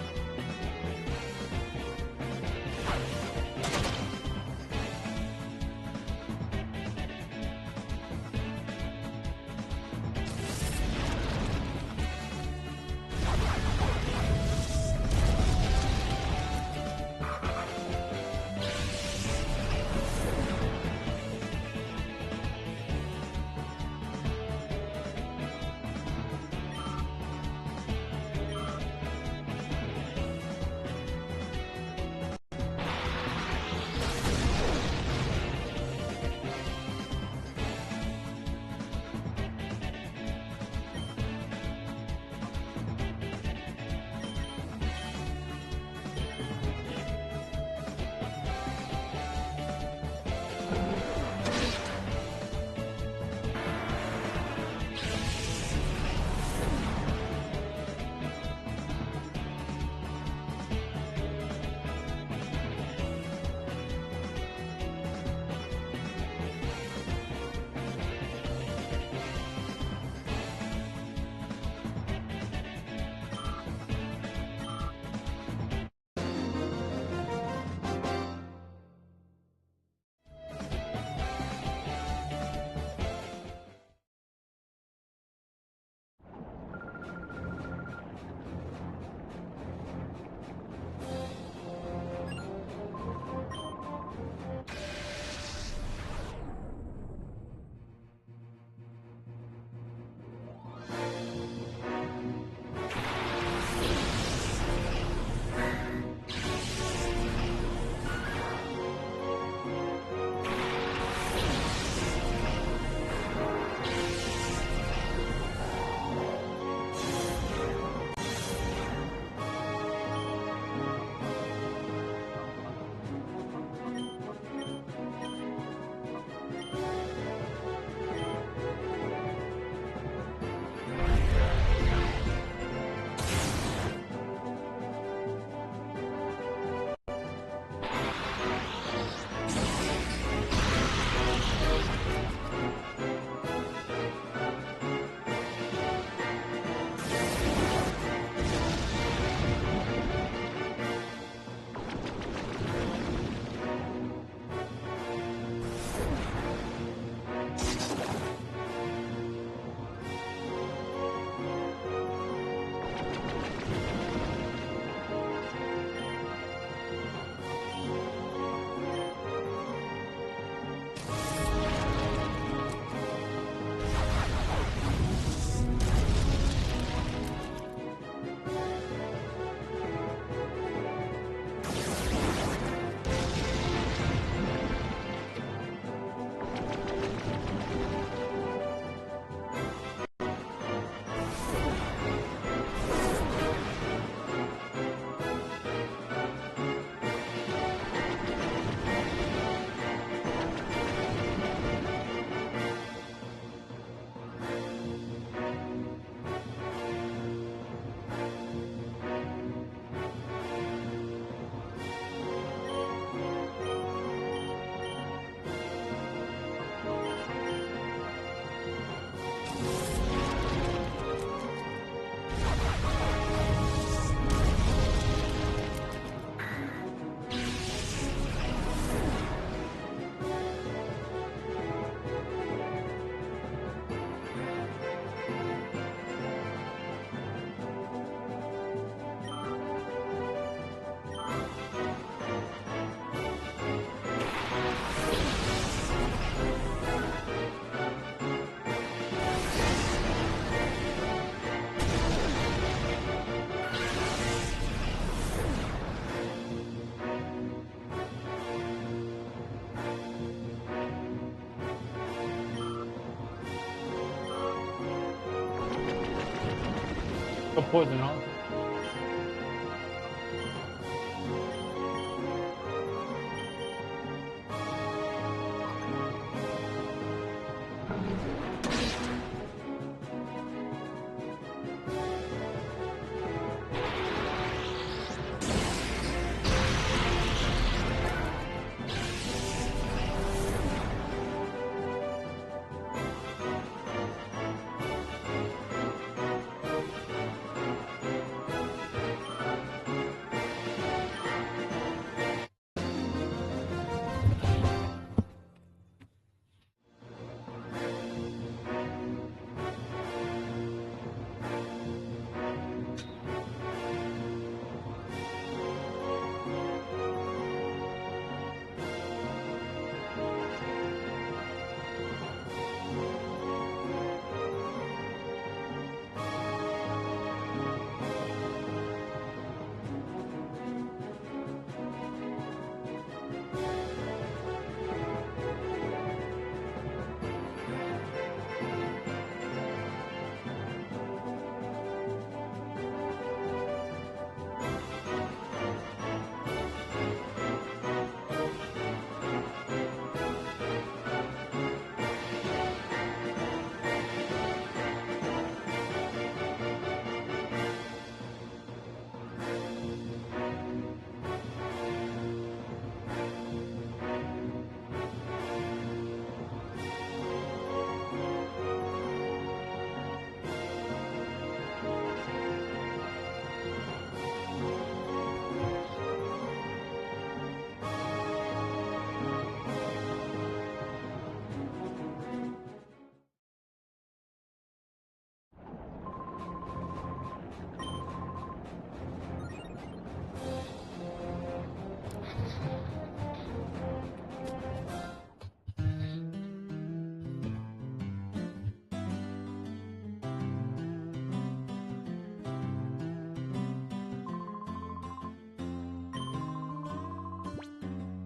A poison, huh?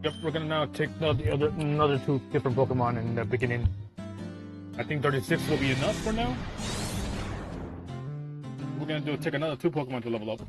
Yep, we're gonna now take another two different Pokemon in the beginning. I think 36 will be enough for now. We're gonna take another two Pokemon to level up.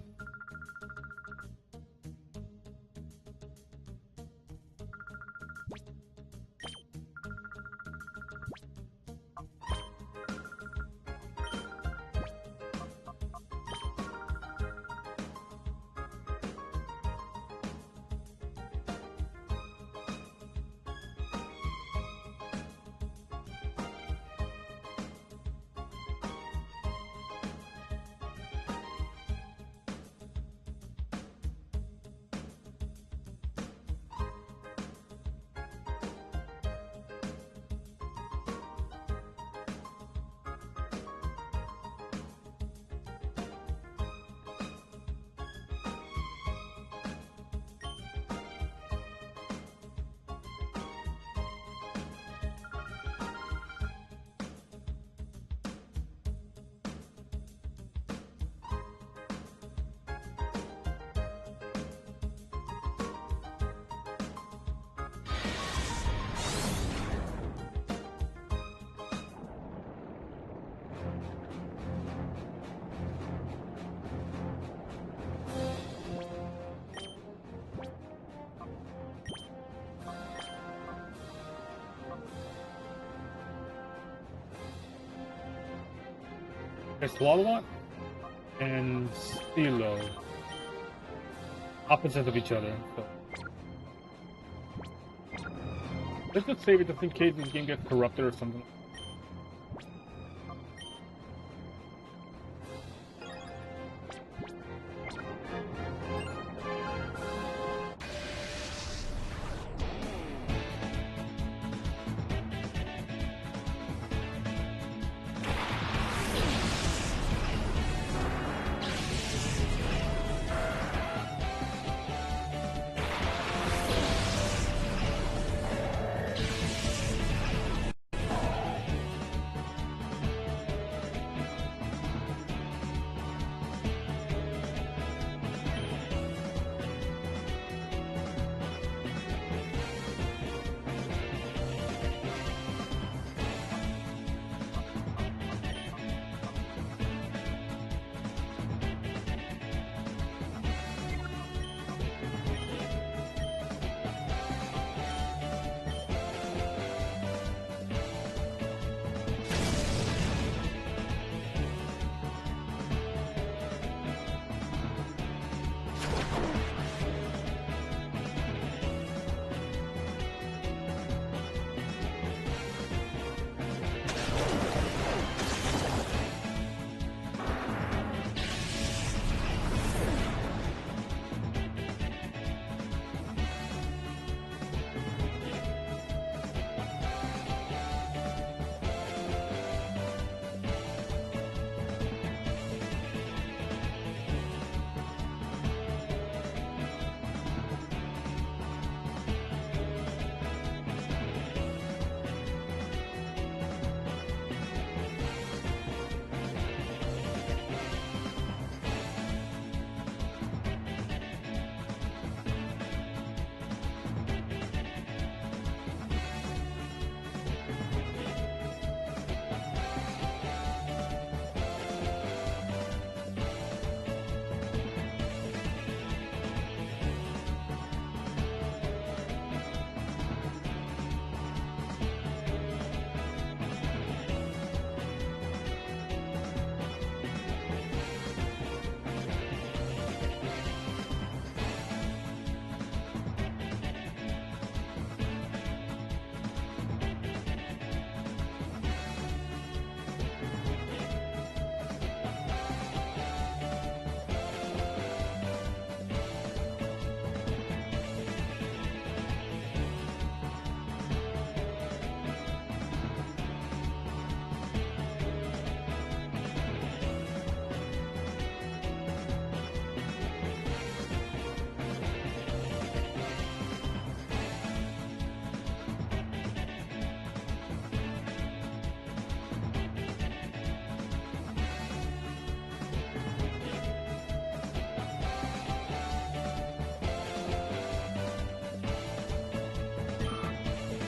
Swallow and Stilo, opposites of each other. So let's just save it just in case this game gets corrupted or something.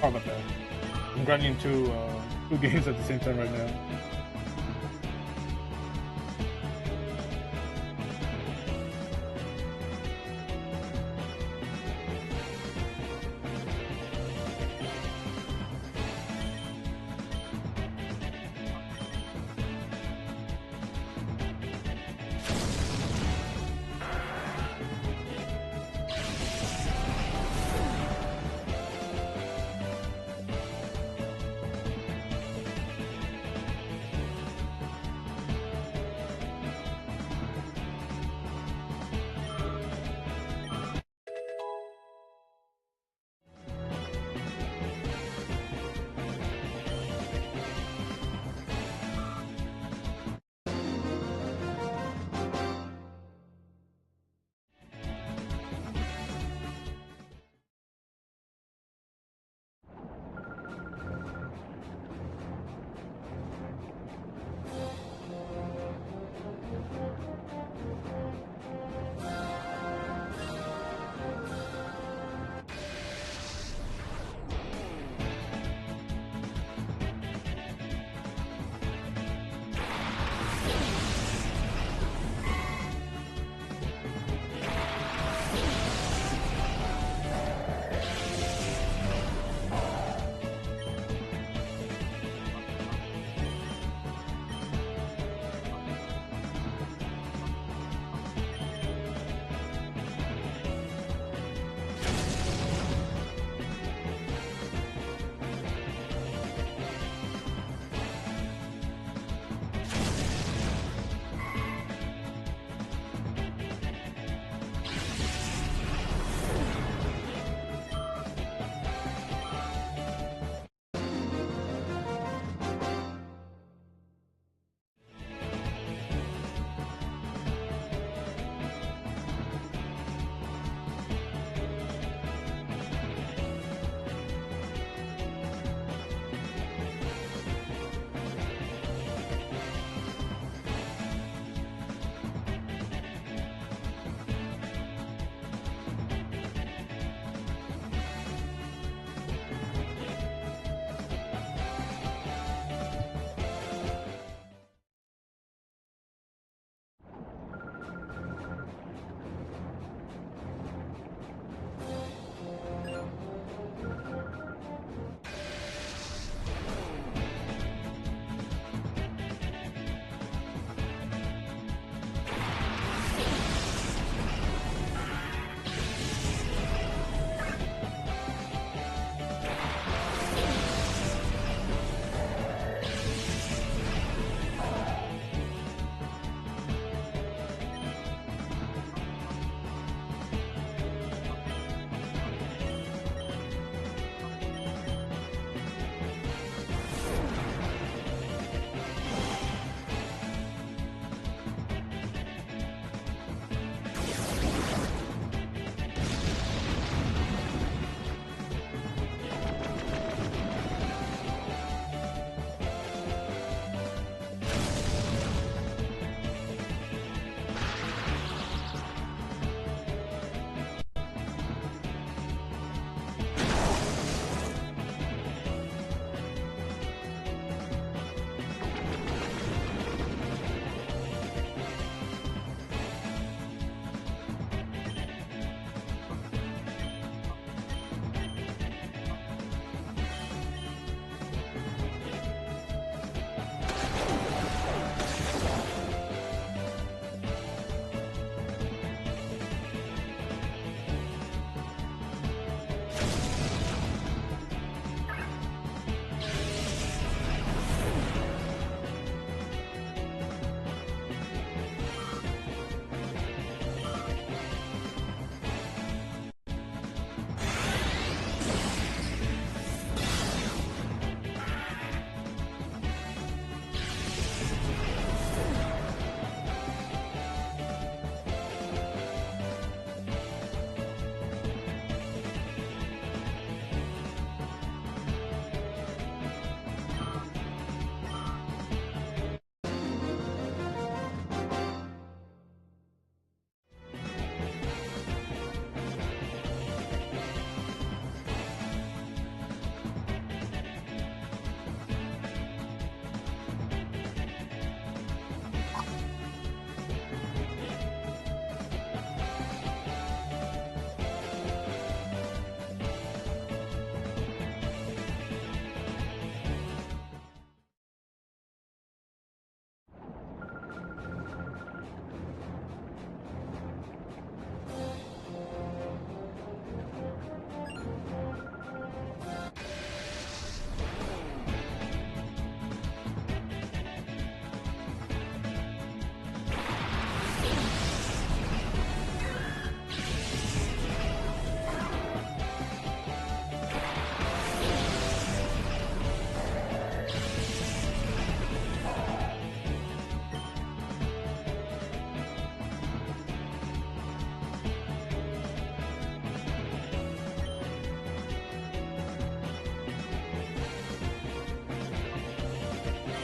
Sorry about that. I'm grinding two games at the same time right now.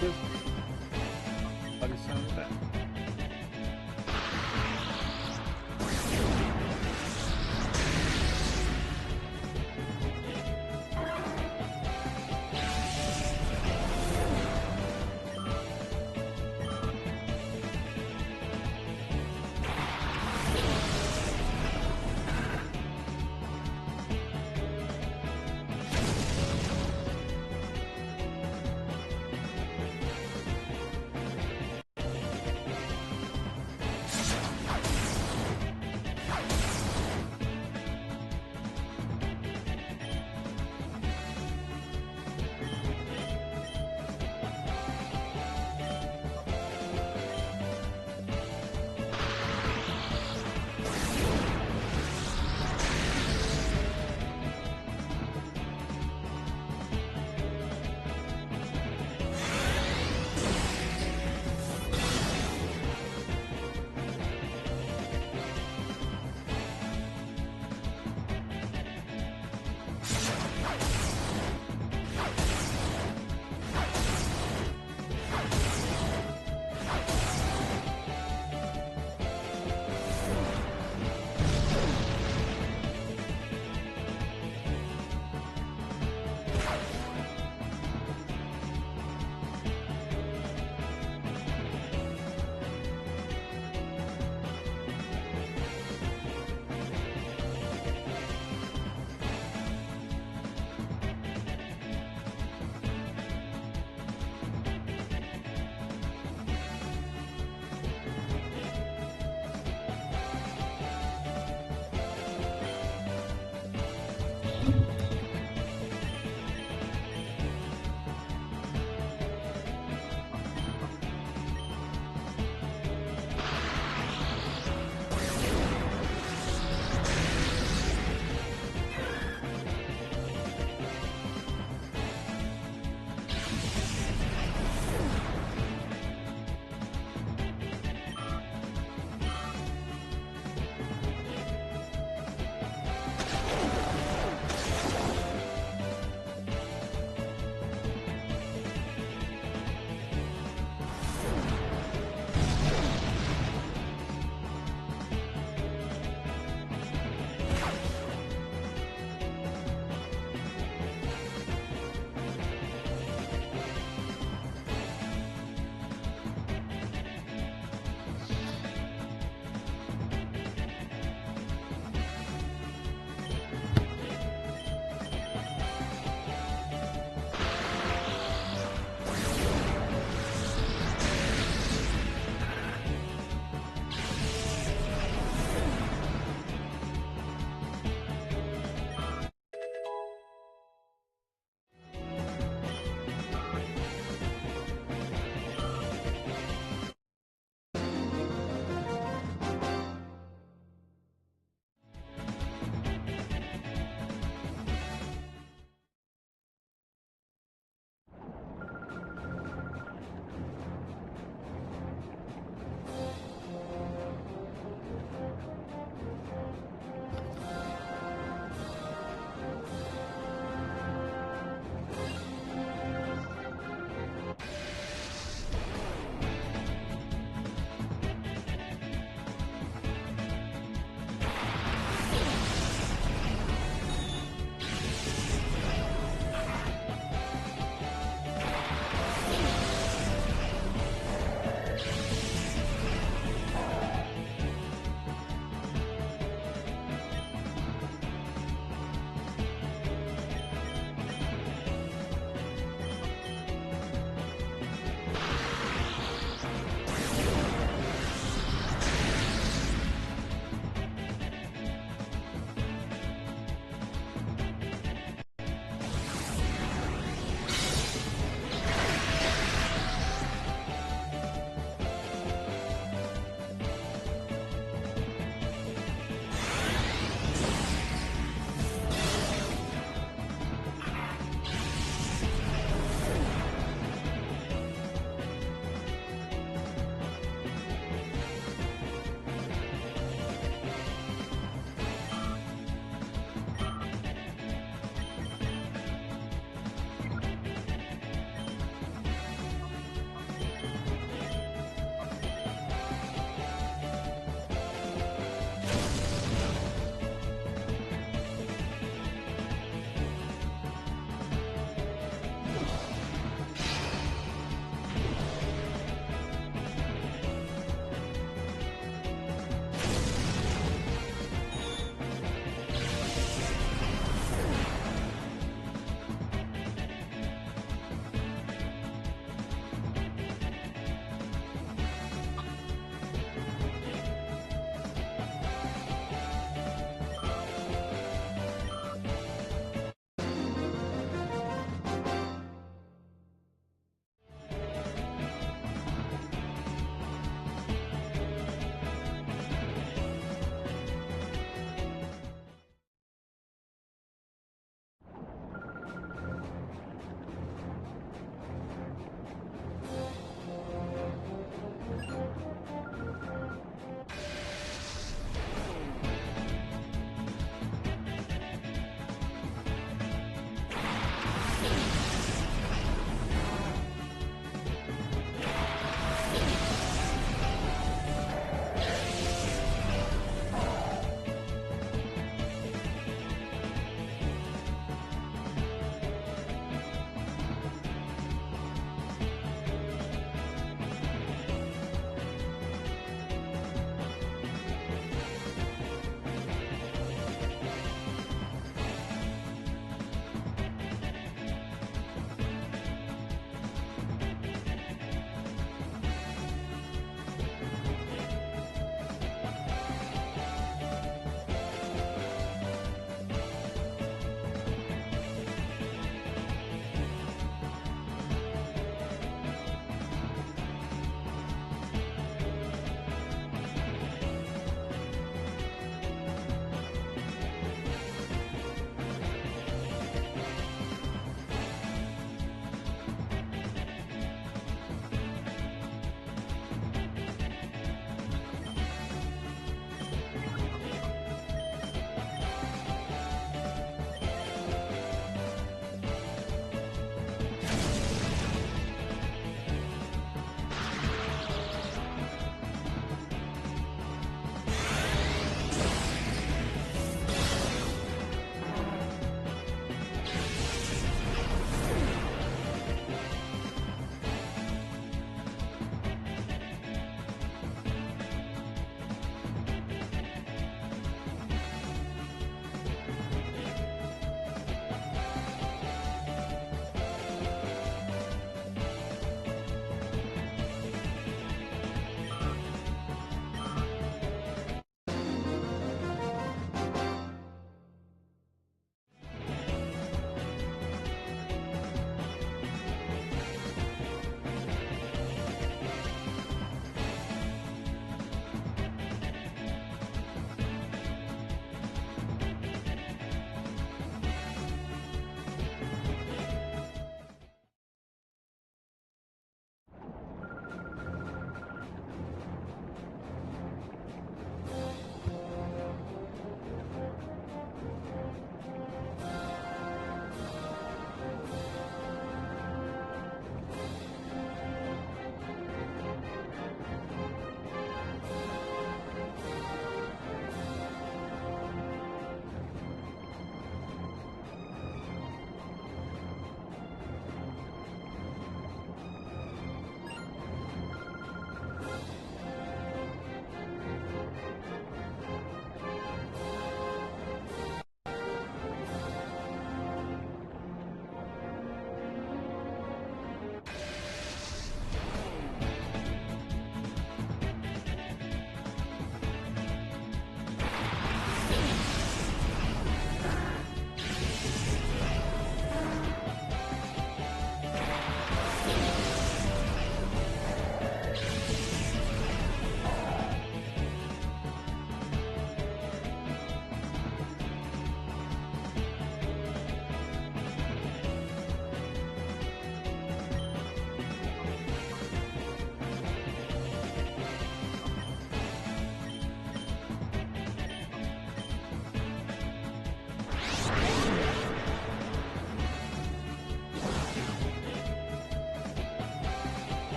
this. Body sound that.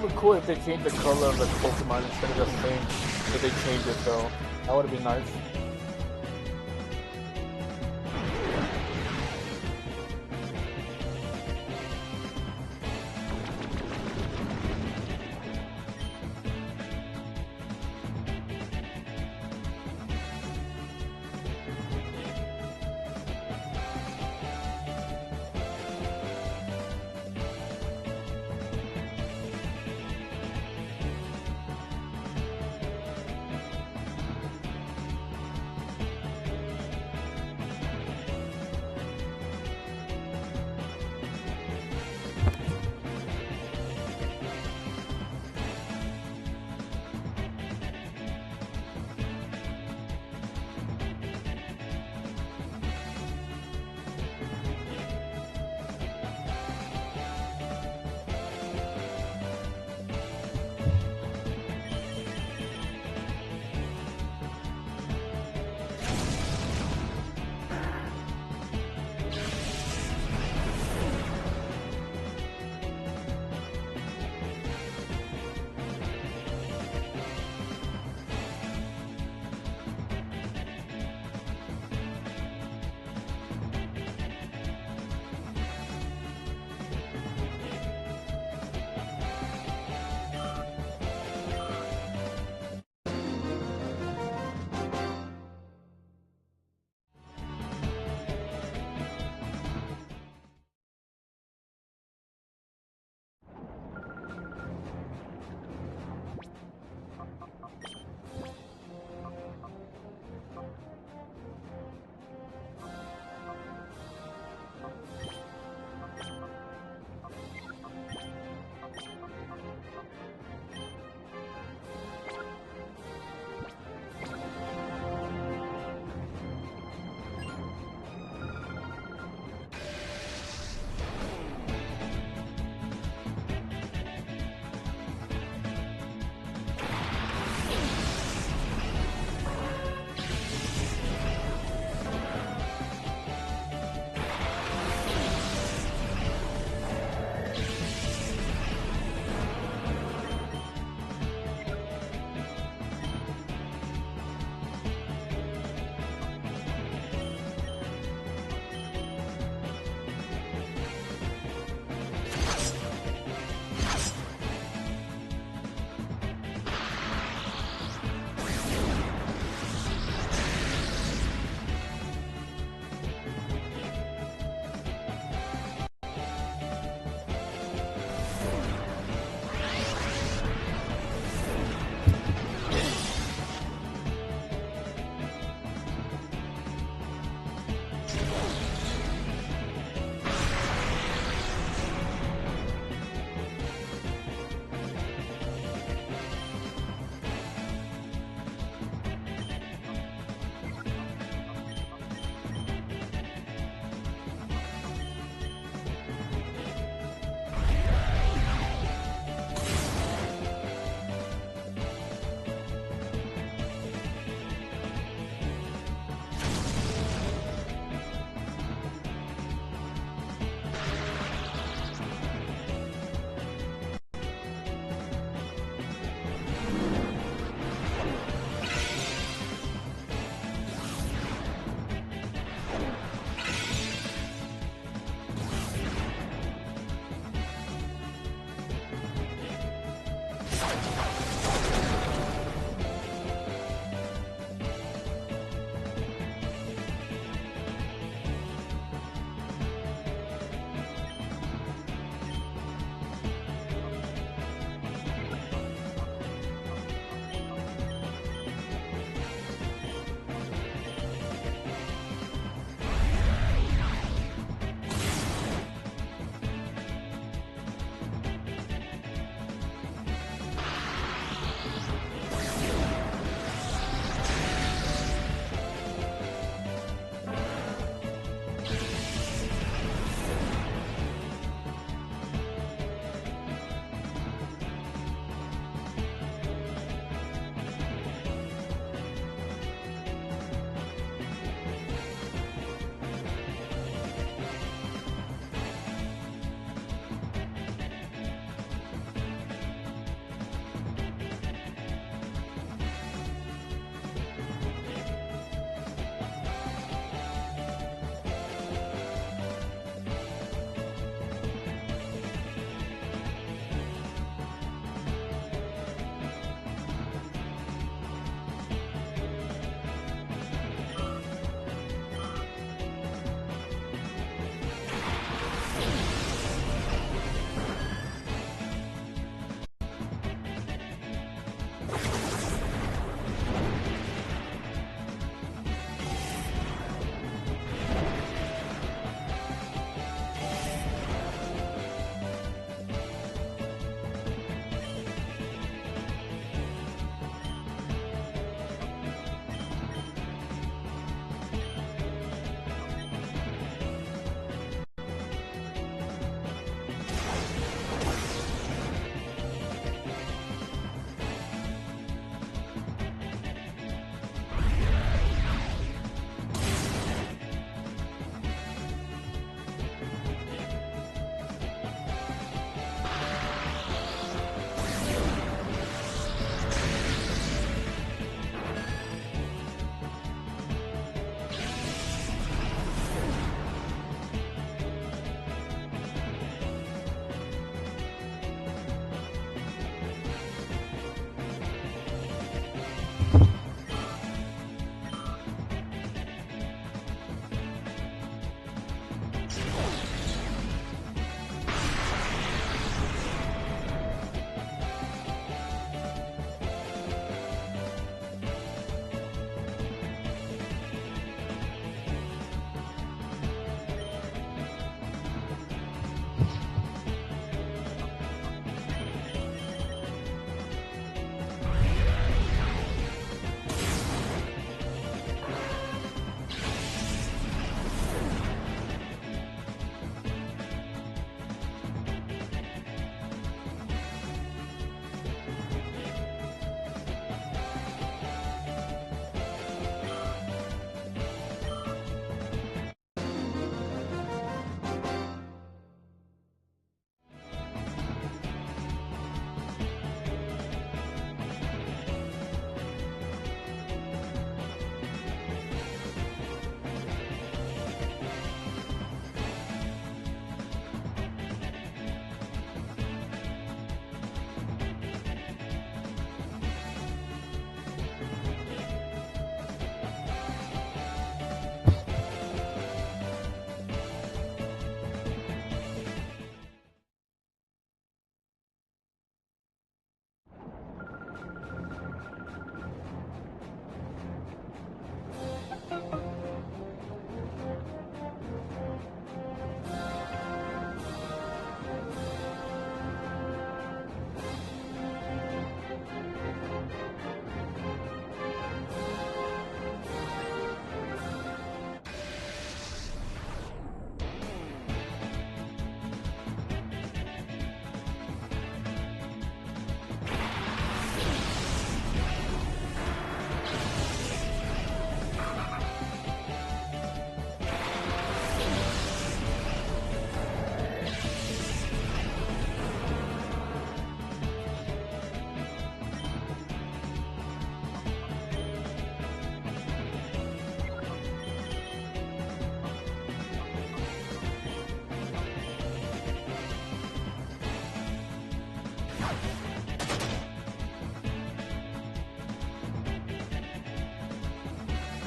be cool if they changed the color of the Pokemon instead of just saying that they changed it though. That would be nice.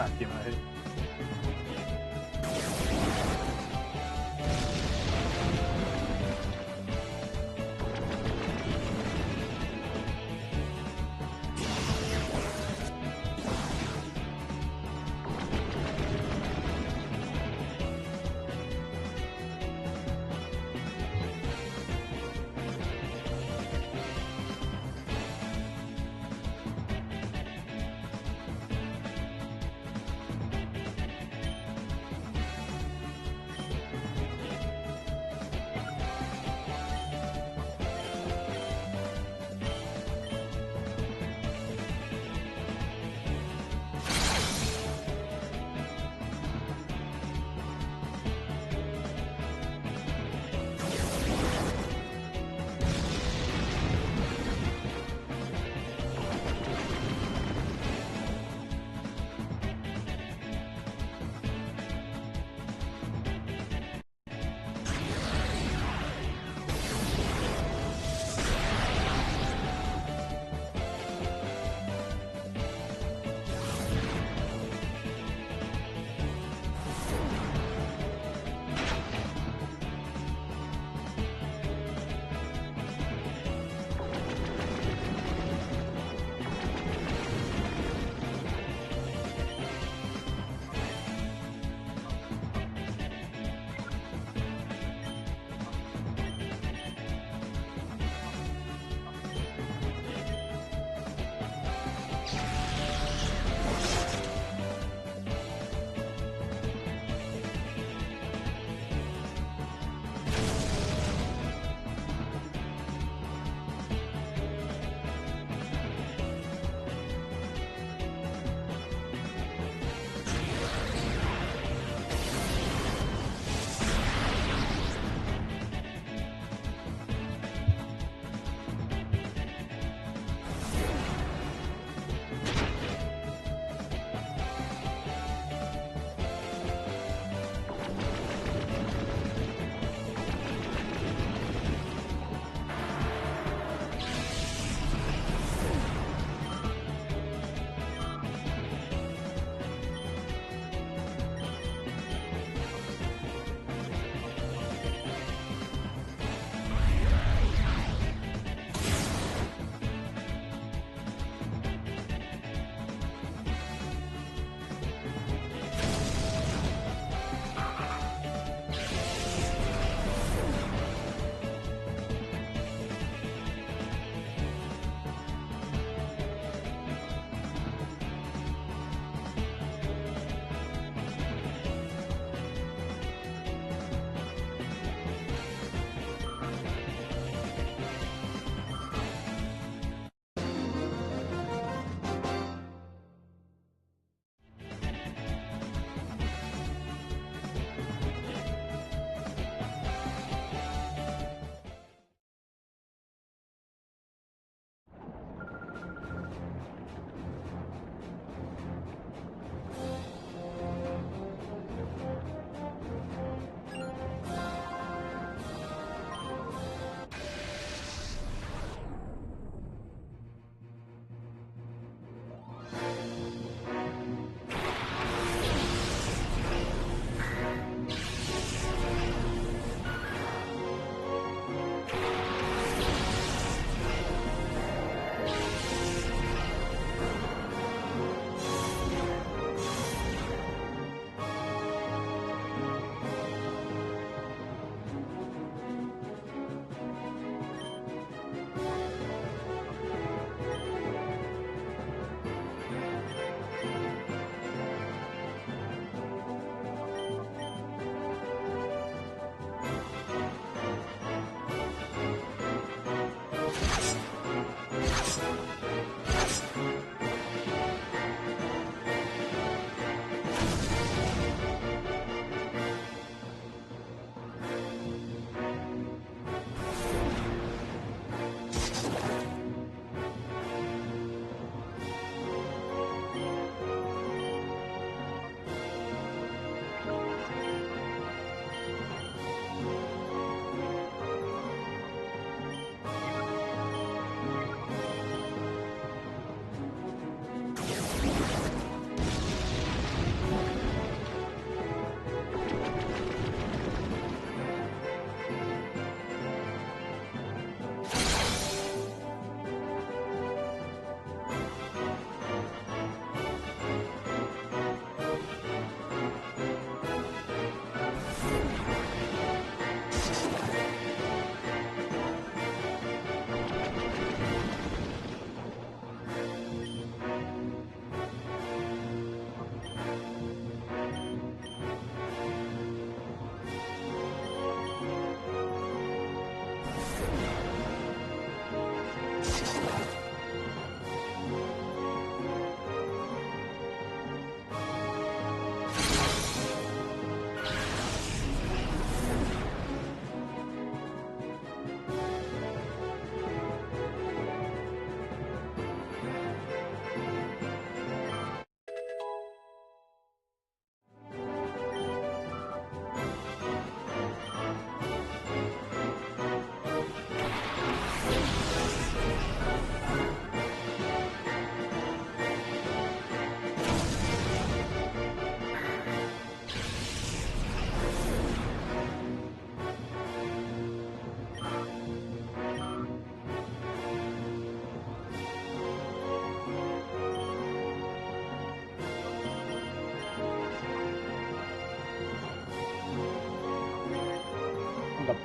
attack him, right?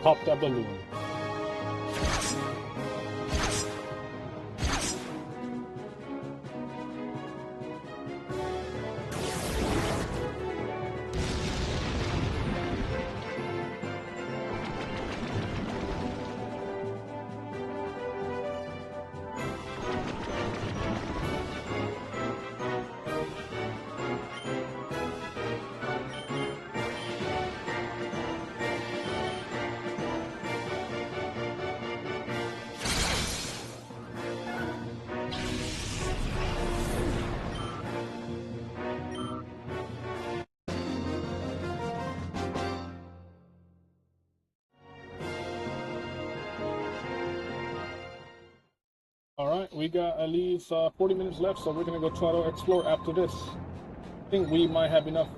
Pop that balloon. Alright, we got at least 40 minutes left, so we're gonna go try to explore after this. I think we might have enough.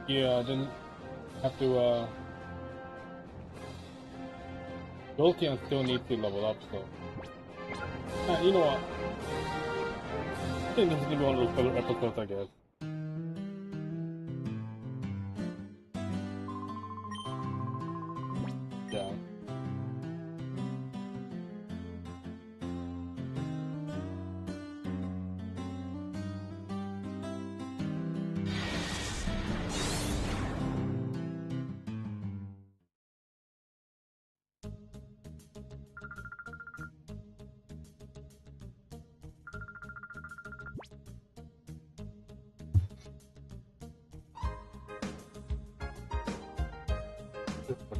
Yeah, then have to, Jolteon still needs to level up, so. You know what? I think this is gonna be one of those filler episodes, I guess. Yeah.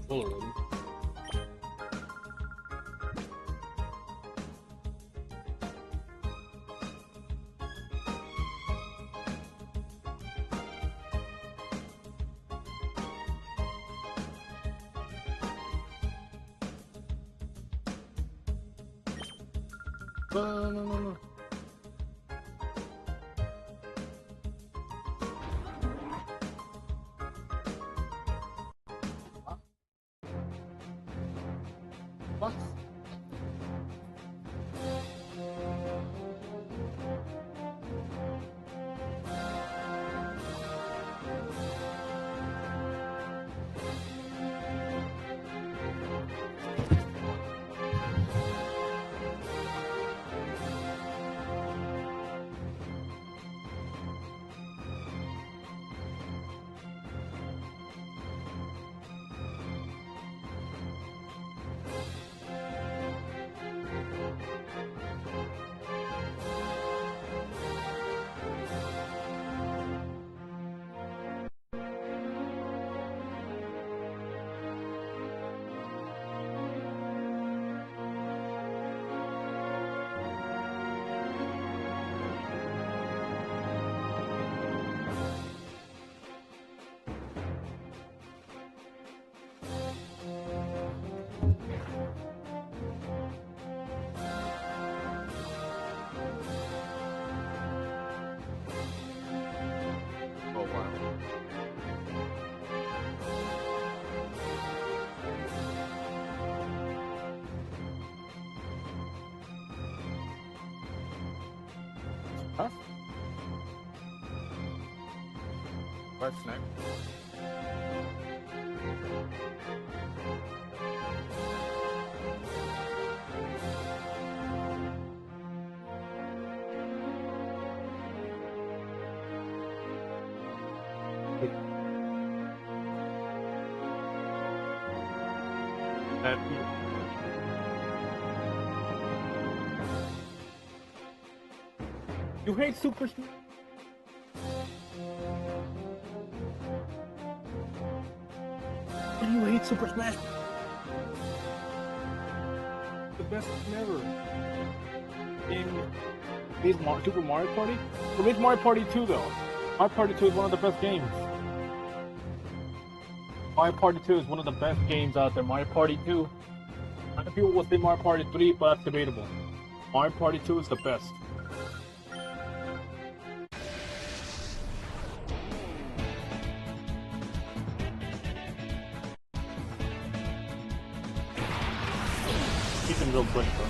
Already. No. What? Oh wow. Huh? What's next? You hate Super Smash? You hate Super Smash? The best game ever. In Super Mario Party? But it's Mario Party 2 though. Mario Party 2 is one of the best games. Mario Party 2 is one of the best games out there. Mario Party 2. Other people will say Mario Party 3, but that's debatable. Mario Party 2 is the best. Keep it real quick, bro.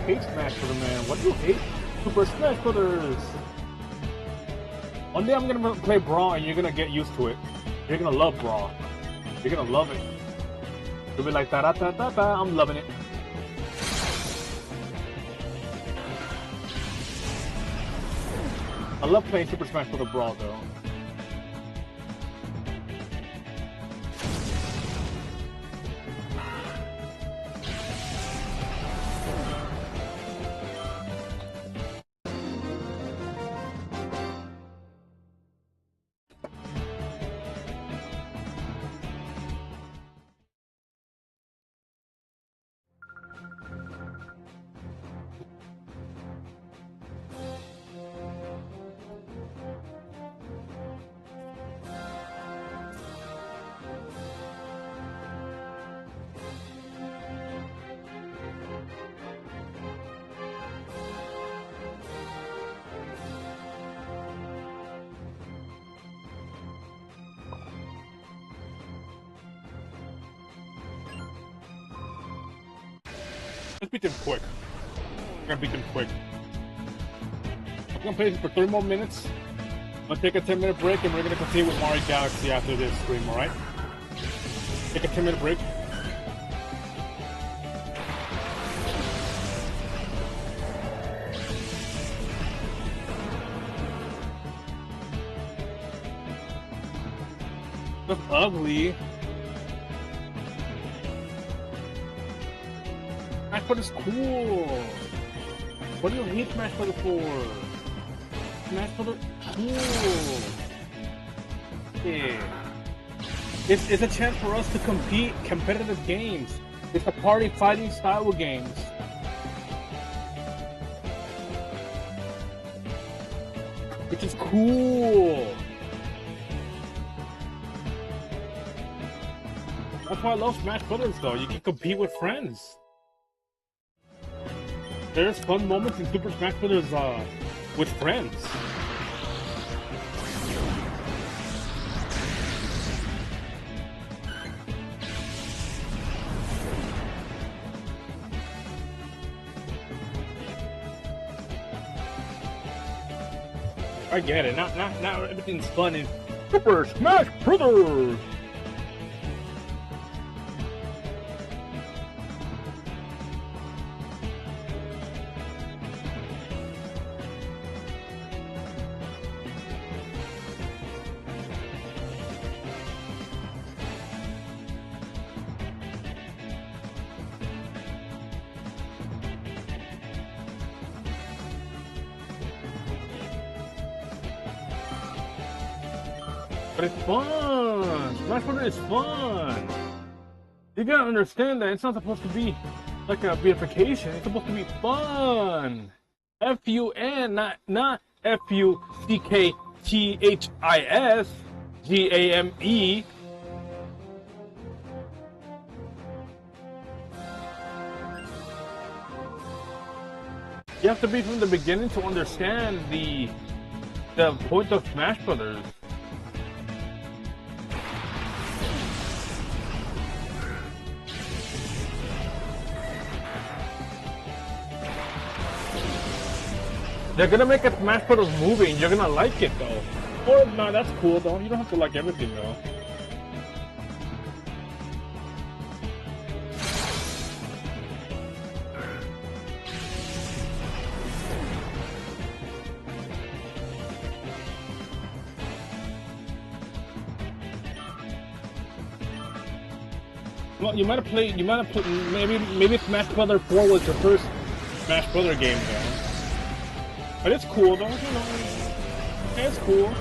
hate Smash Brothers, man? Why do you hate Super Smash Brothers? One day I'm gonna play Brawl and you're gonna get used to it. You're gonna love Brawl. You're gonna love it. You'll be like, da da da da da, I'm loving it. I love playing Super Smash Bros. Brawl though. Let's beat them quick. We're gonna beat them quick. I'm gonna play this for 30 more minutes. I'm gonna take a 10-minute break and we're gonna continue with Mario Galaxy after this stream, alright? Take a 10-minute break. That's ugly. Smash Brothers is cool. What do you hate Smash Brothers for? Smash Brothers cool. Yeah. It's a chance for us to compete competitive games. It's a party fighting style of games. Which is cool. That's why I love Smash Brothers though. You can compete with friends. There's fun moments in Super Smash Brothers with friends. I get it. Not everything's fun in Super Smash Brothers. But it's fun! Smash Brothers is fun! You gotta understand that it's not supposed to be like a beautification, it's supposed to be fun! F-U-N, not F-U-C-K-T-H-I-S, G-A-M-E. You have to be from the beginning to understand the point of Smash Brothers. They're gonna make a Smash Brothers movie and you're gonna like it though. Or no, that's cool though. You don't have to like everything though. Well, you might have played. Maybe Smash Brothers 4 was your first Smash Brothers game though. But it's cool though, you know. It's cool.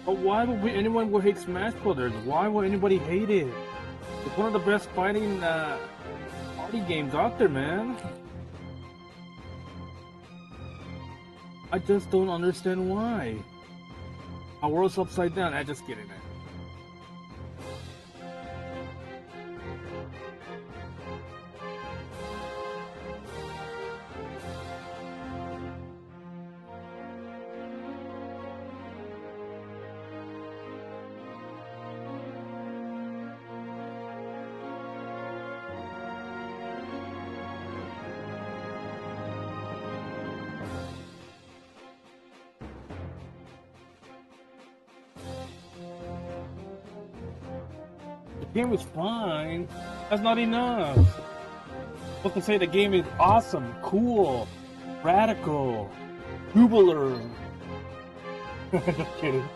But why would anyone would hate Smash Brothers? Why would anybody hate it? It's one of the best fighting party games out there, man. I just don't understand why. My world's upside down. I just kidding, man. The game is fine. That's not enough. I'm supposed to say the game is awesome, cool, radical, jubilar. Just kidding.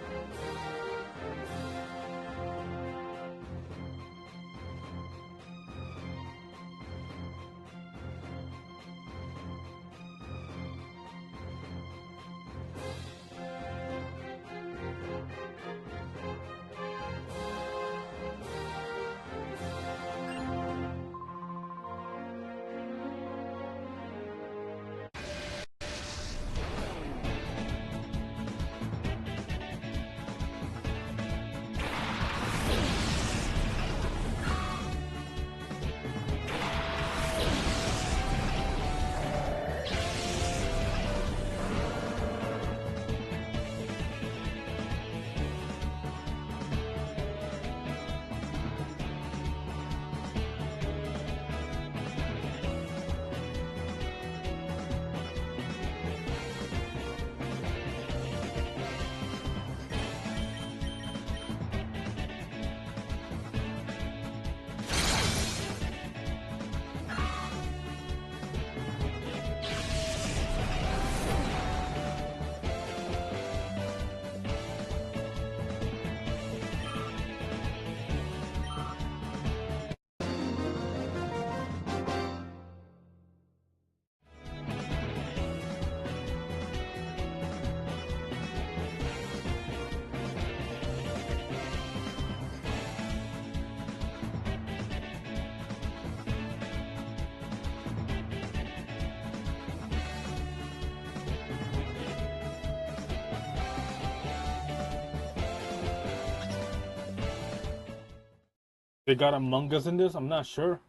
They got Among Us in this? I'm not sure.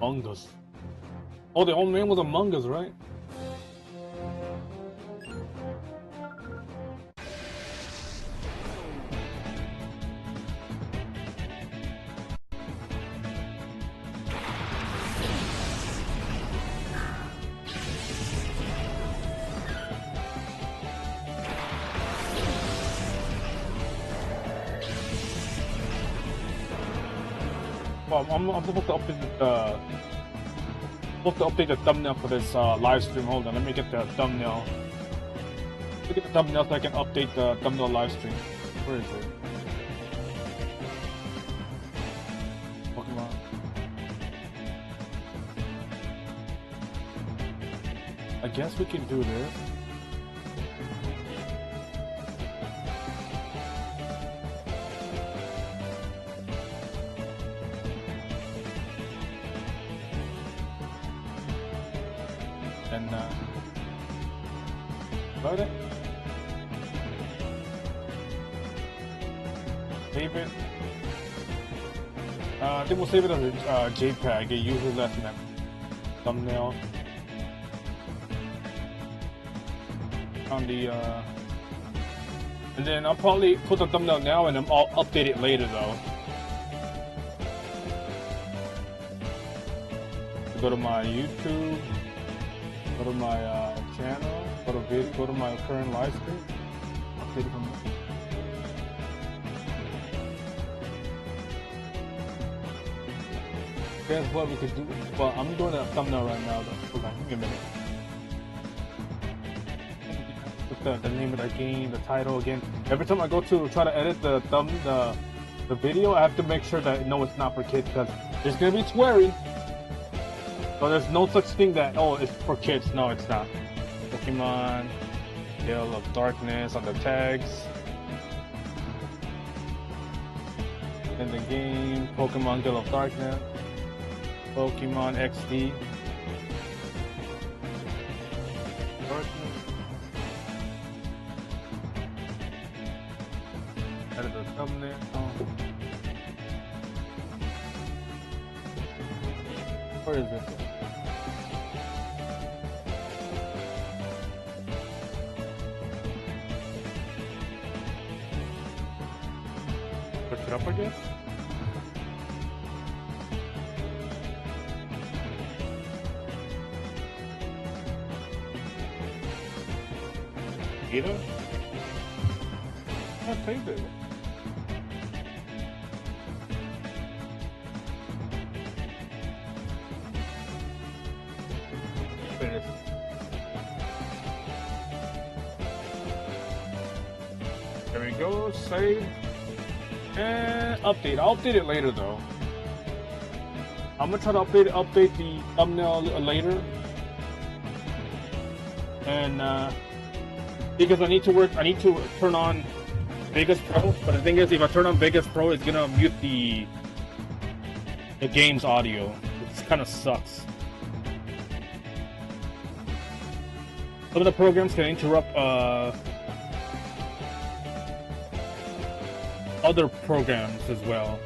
Among Us. Oh, the old man was Among Us, right? Well, I'm supposed to update the thumbnail for this live stream. Hold on, let me get the thumbnail. Let me get the thumbnail so I can update the thumbnail live stream. Where is it? Pokemon. I guess we can do this. And load it. Save it. I think we'll save it as a JPEG, a user lesson thumbnail. On the and then I'll probably put the thumbnail now and then I'll update it later though. Go to my YouTube. Go to my channel, go to my current live stream, update it from there. Guess what we could do? Well, I'm doing a thumbnail right now though. Hold on, give me a minute. Put the name of the game, the title again. Every time I go to try to edit the video, I have to make sure that no, it's not for kids because there's gonna be swearing. So there's no such thing that, oh, it's for kids. No, it's not. Pokemon, Gale of Darkness on the tags. in the game, Pokemon Gale of Darkness, Pokemon XD. Edit the thumbnail. Where is it? Look it up, I guess. Either? I saved it. There it is. There we go, save. And update. I'll update it later though. I'm gonna try to update the thumbnail later. And because I need to turn on Vegas Pro, but the thing is, if I turn on Vegas Pro, it's gonna mute the game's audio, which kind of sucks. Some of the programs can interrupt other programs as well.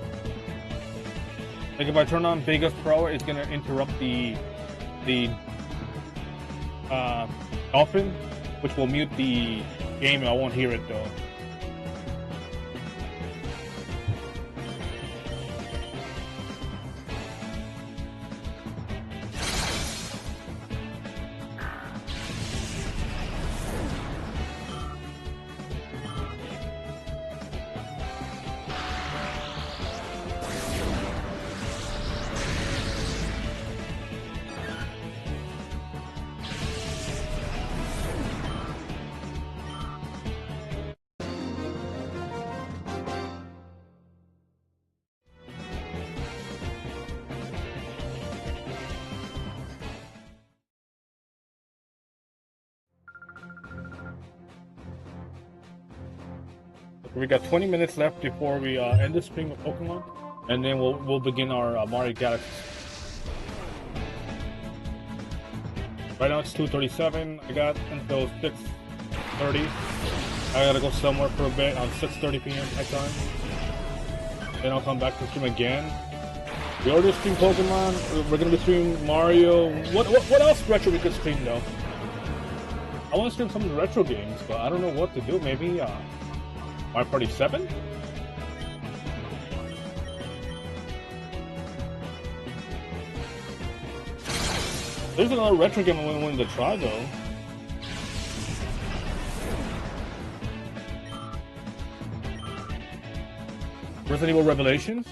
Like if I turn on Vegas Pro, it's gonna interrupt the Dolphin, which will mute the game. I won't hear it though. We got 20 minutes left before we end the stream of Pokemon, and then we'll begin our Mario Galaxy. Right now it's 2:37. I got until 6:30. I gotta go somewhere for a bit on 6:30 p.m. my time. Then I'll come back to stream again. We already streamed Pokemon. We're gonna be streaming Mario. What else retro we could stream though? I want to stream some of the retro games, but I don't know what to do. Maybe Mario Party 7? There's another retro game I wanted to try though. Resident Evil Revelations?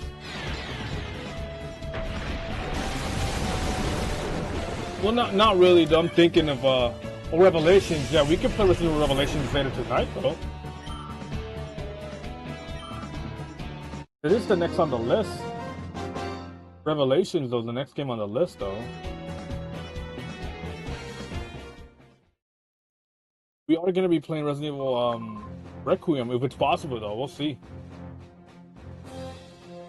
Well, not really though. I'm thinking of Revelations. Yeah, we can play Resident Evil Revelations later tonight though. It is the next on the list. Revelations, though, the next game on the list, though. We are going to be playing Resident Evil Requiem, if it's possible, though. We'll see.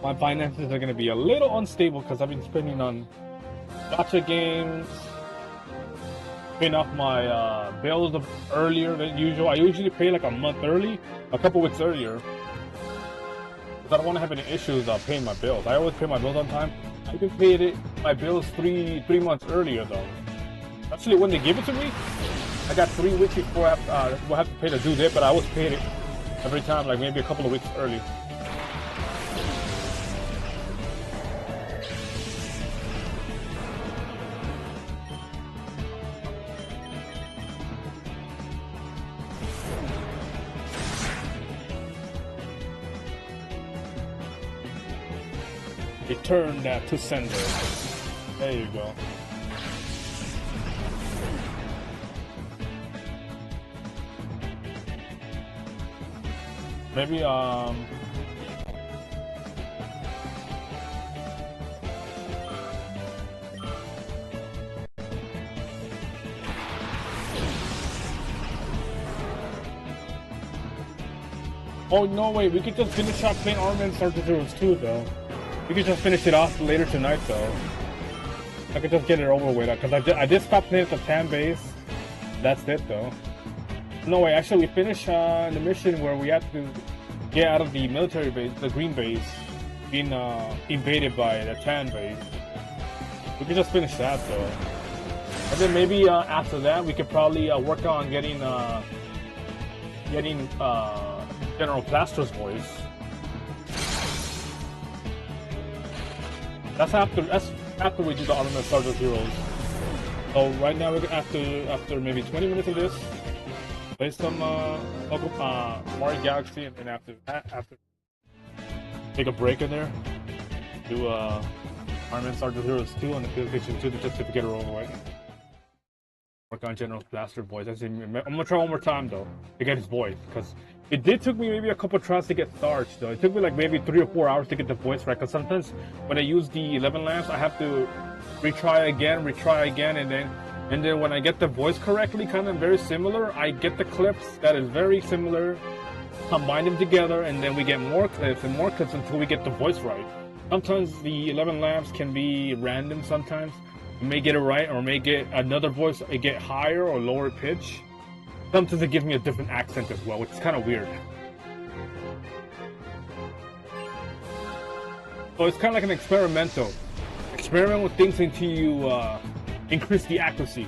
My finances are going to be a little unstable because I've been spending on gacha games, paying off my bills earlier than usual. I usually pay like a month early, a couple weeks earlier. I don't want to have any issues paying my bills. I always pay my bills on time. I even paid my bills three months earlier though. Actually, when they give it to me, I got 3 weeks before I will have to pay the due date, but I always paid it every time, like maybe a couple of weeks early. Return that to sender. There you go. Maybe Oh no way, we could just finish off playing Armor and Sergeant Heroes 2 though. We could just finish it off later tonight though. I could just get it over with because I did stop playing at the Tan base. That's it though. No way, actually we finished the mission where we had to get out of the military base, the green base, being invaded by the Tan base. We could just finish that though. And then maybe after that we could probably work on getting General Plaster's voice. That's after we do the Armament Sergeant Heroes. So right now we're after maybe 20 minutes of this, play some Mario Galaxy, and then after take a break in there, do Armament Sergeant Heroes 2 on the PlayStation 2 just to get it over with. Work on General Blaster voice. I'm gonna try one more time though to get his voice, because it did took me maybe a couple tries to get starched though. It took me like maybe 3 or 4 hours to get the voice right, because sometimes when I use the 11 lamps I have to retry again, and then when I get the voice correctly, kind of very similar, I get the clips that is very similar, combine them together, and then we get more clips until we get the voice right. Sometimes the 11 lamps can be random sometimes. You may get it right, or may get another voice, it get higher or lower pitch. Sometimes it gives me a different accent as well, which is kind of weird. So it's kind of like an experimental. Experiment with things until you increase the accuracy.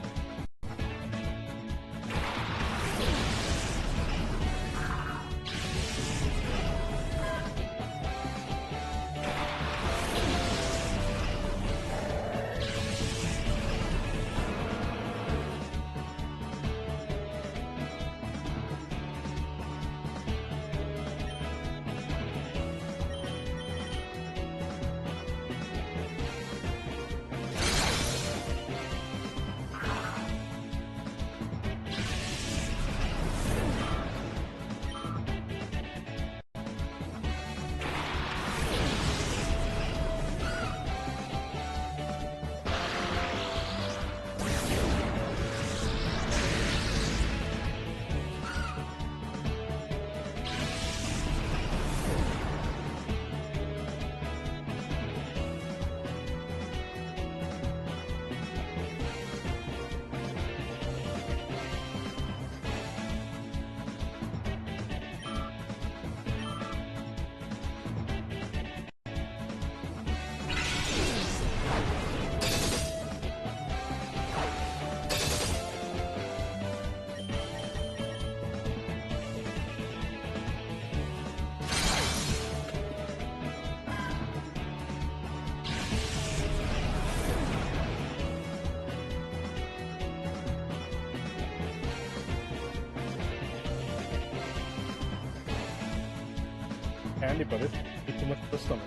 Handy, but it's too much for the stomach.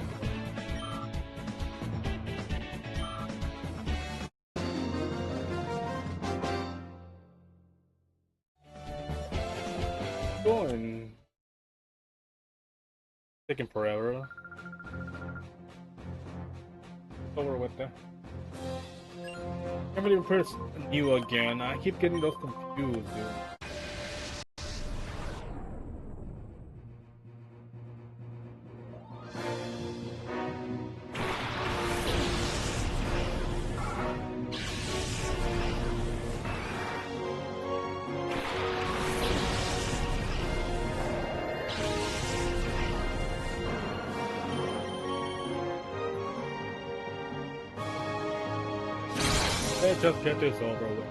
Going. Taking forever. Over with that. Can't even press new again. I keep getting those confused, dude. Let's just get this over with.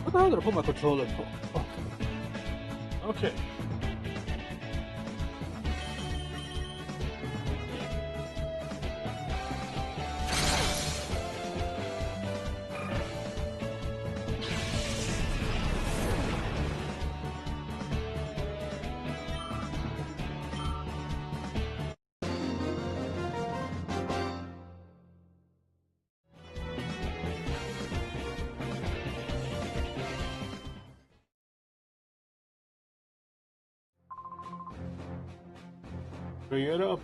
What the hell did I put my controller for? Oh. Okay. Bring it up.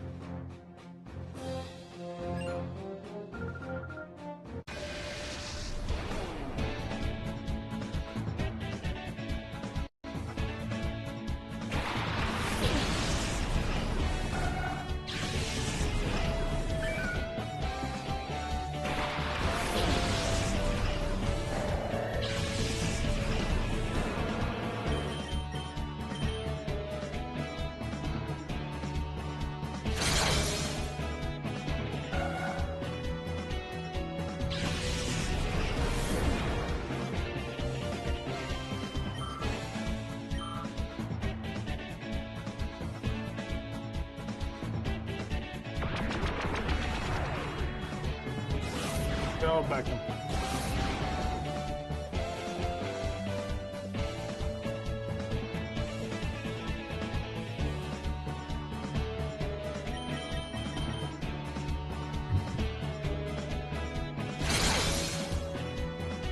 Go back him.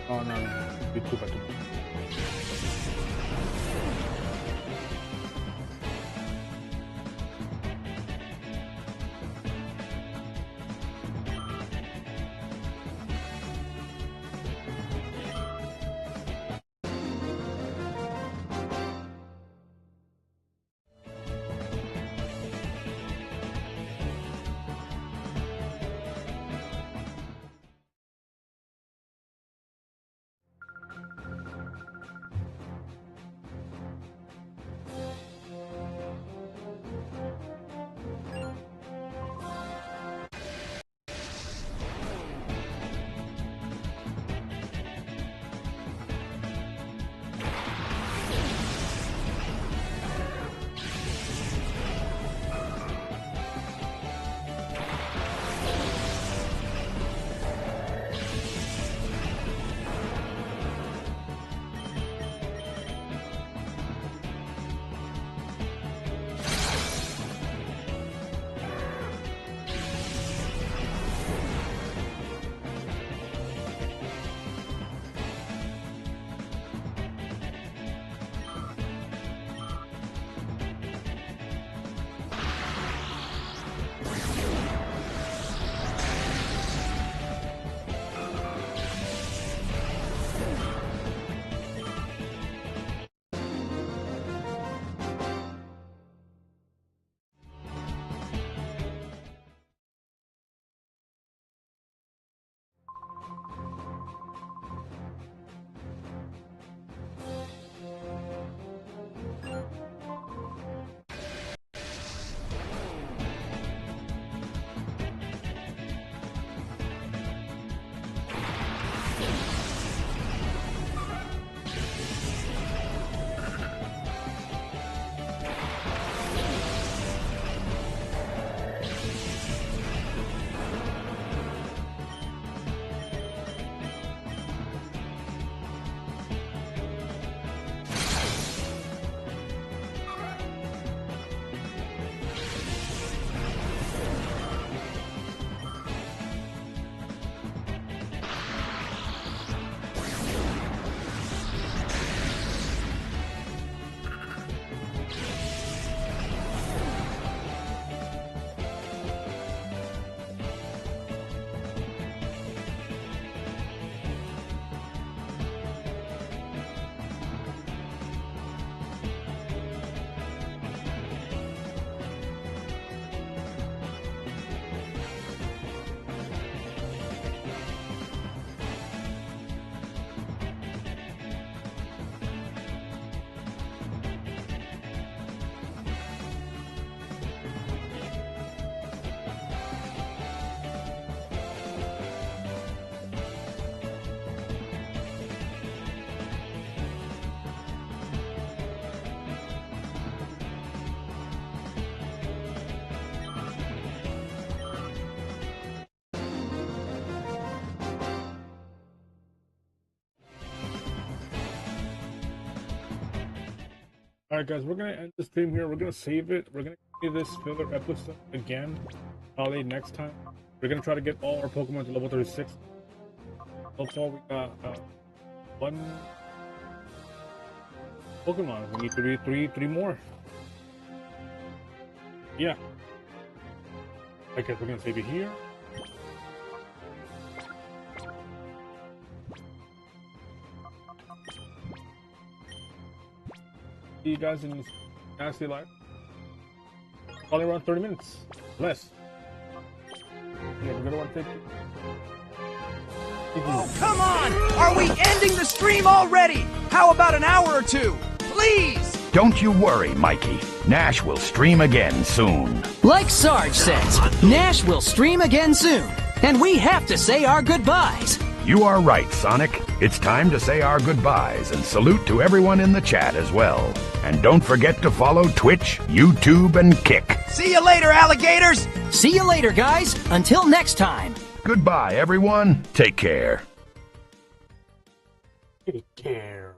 Oh no, be too bad. Alright guys, we're gonna end the stream here. We're gonna save it. We're gonna do this filler episode again. Probably next time. We're gonna try to get all our Pokemon to level 36. So far we got one Pokemon. We need three more. Yeah. Okay, we're gonna save it here. See you guys in this nasty live. Probably around 30 minutes. Less. Yeah, we're gonna want to take it. Oh, come on! Are we ending the stream already? How about an hour or two? Please! Don't you worry, Mikey. Nash will stream again soon. Like Sarge says, Nash will stream again soon. And we have to say our goodbyes. You are right, Sonic. It's time to say our goodbyes and salute to everyone in the chat as well. And don't forget to follow Twitch, YouTube, and Kick. See you later, alligators! See you later, guys. Until next time. Goodbye, everyone. Take care. Take care.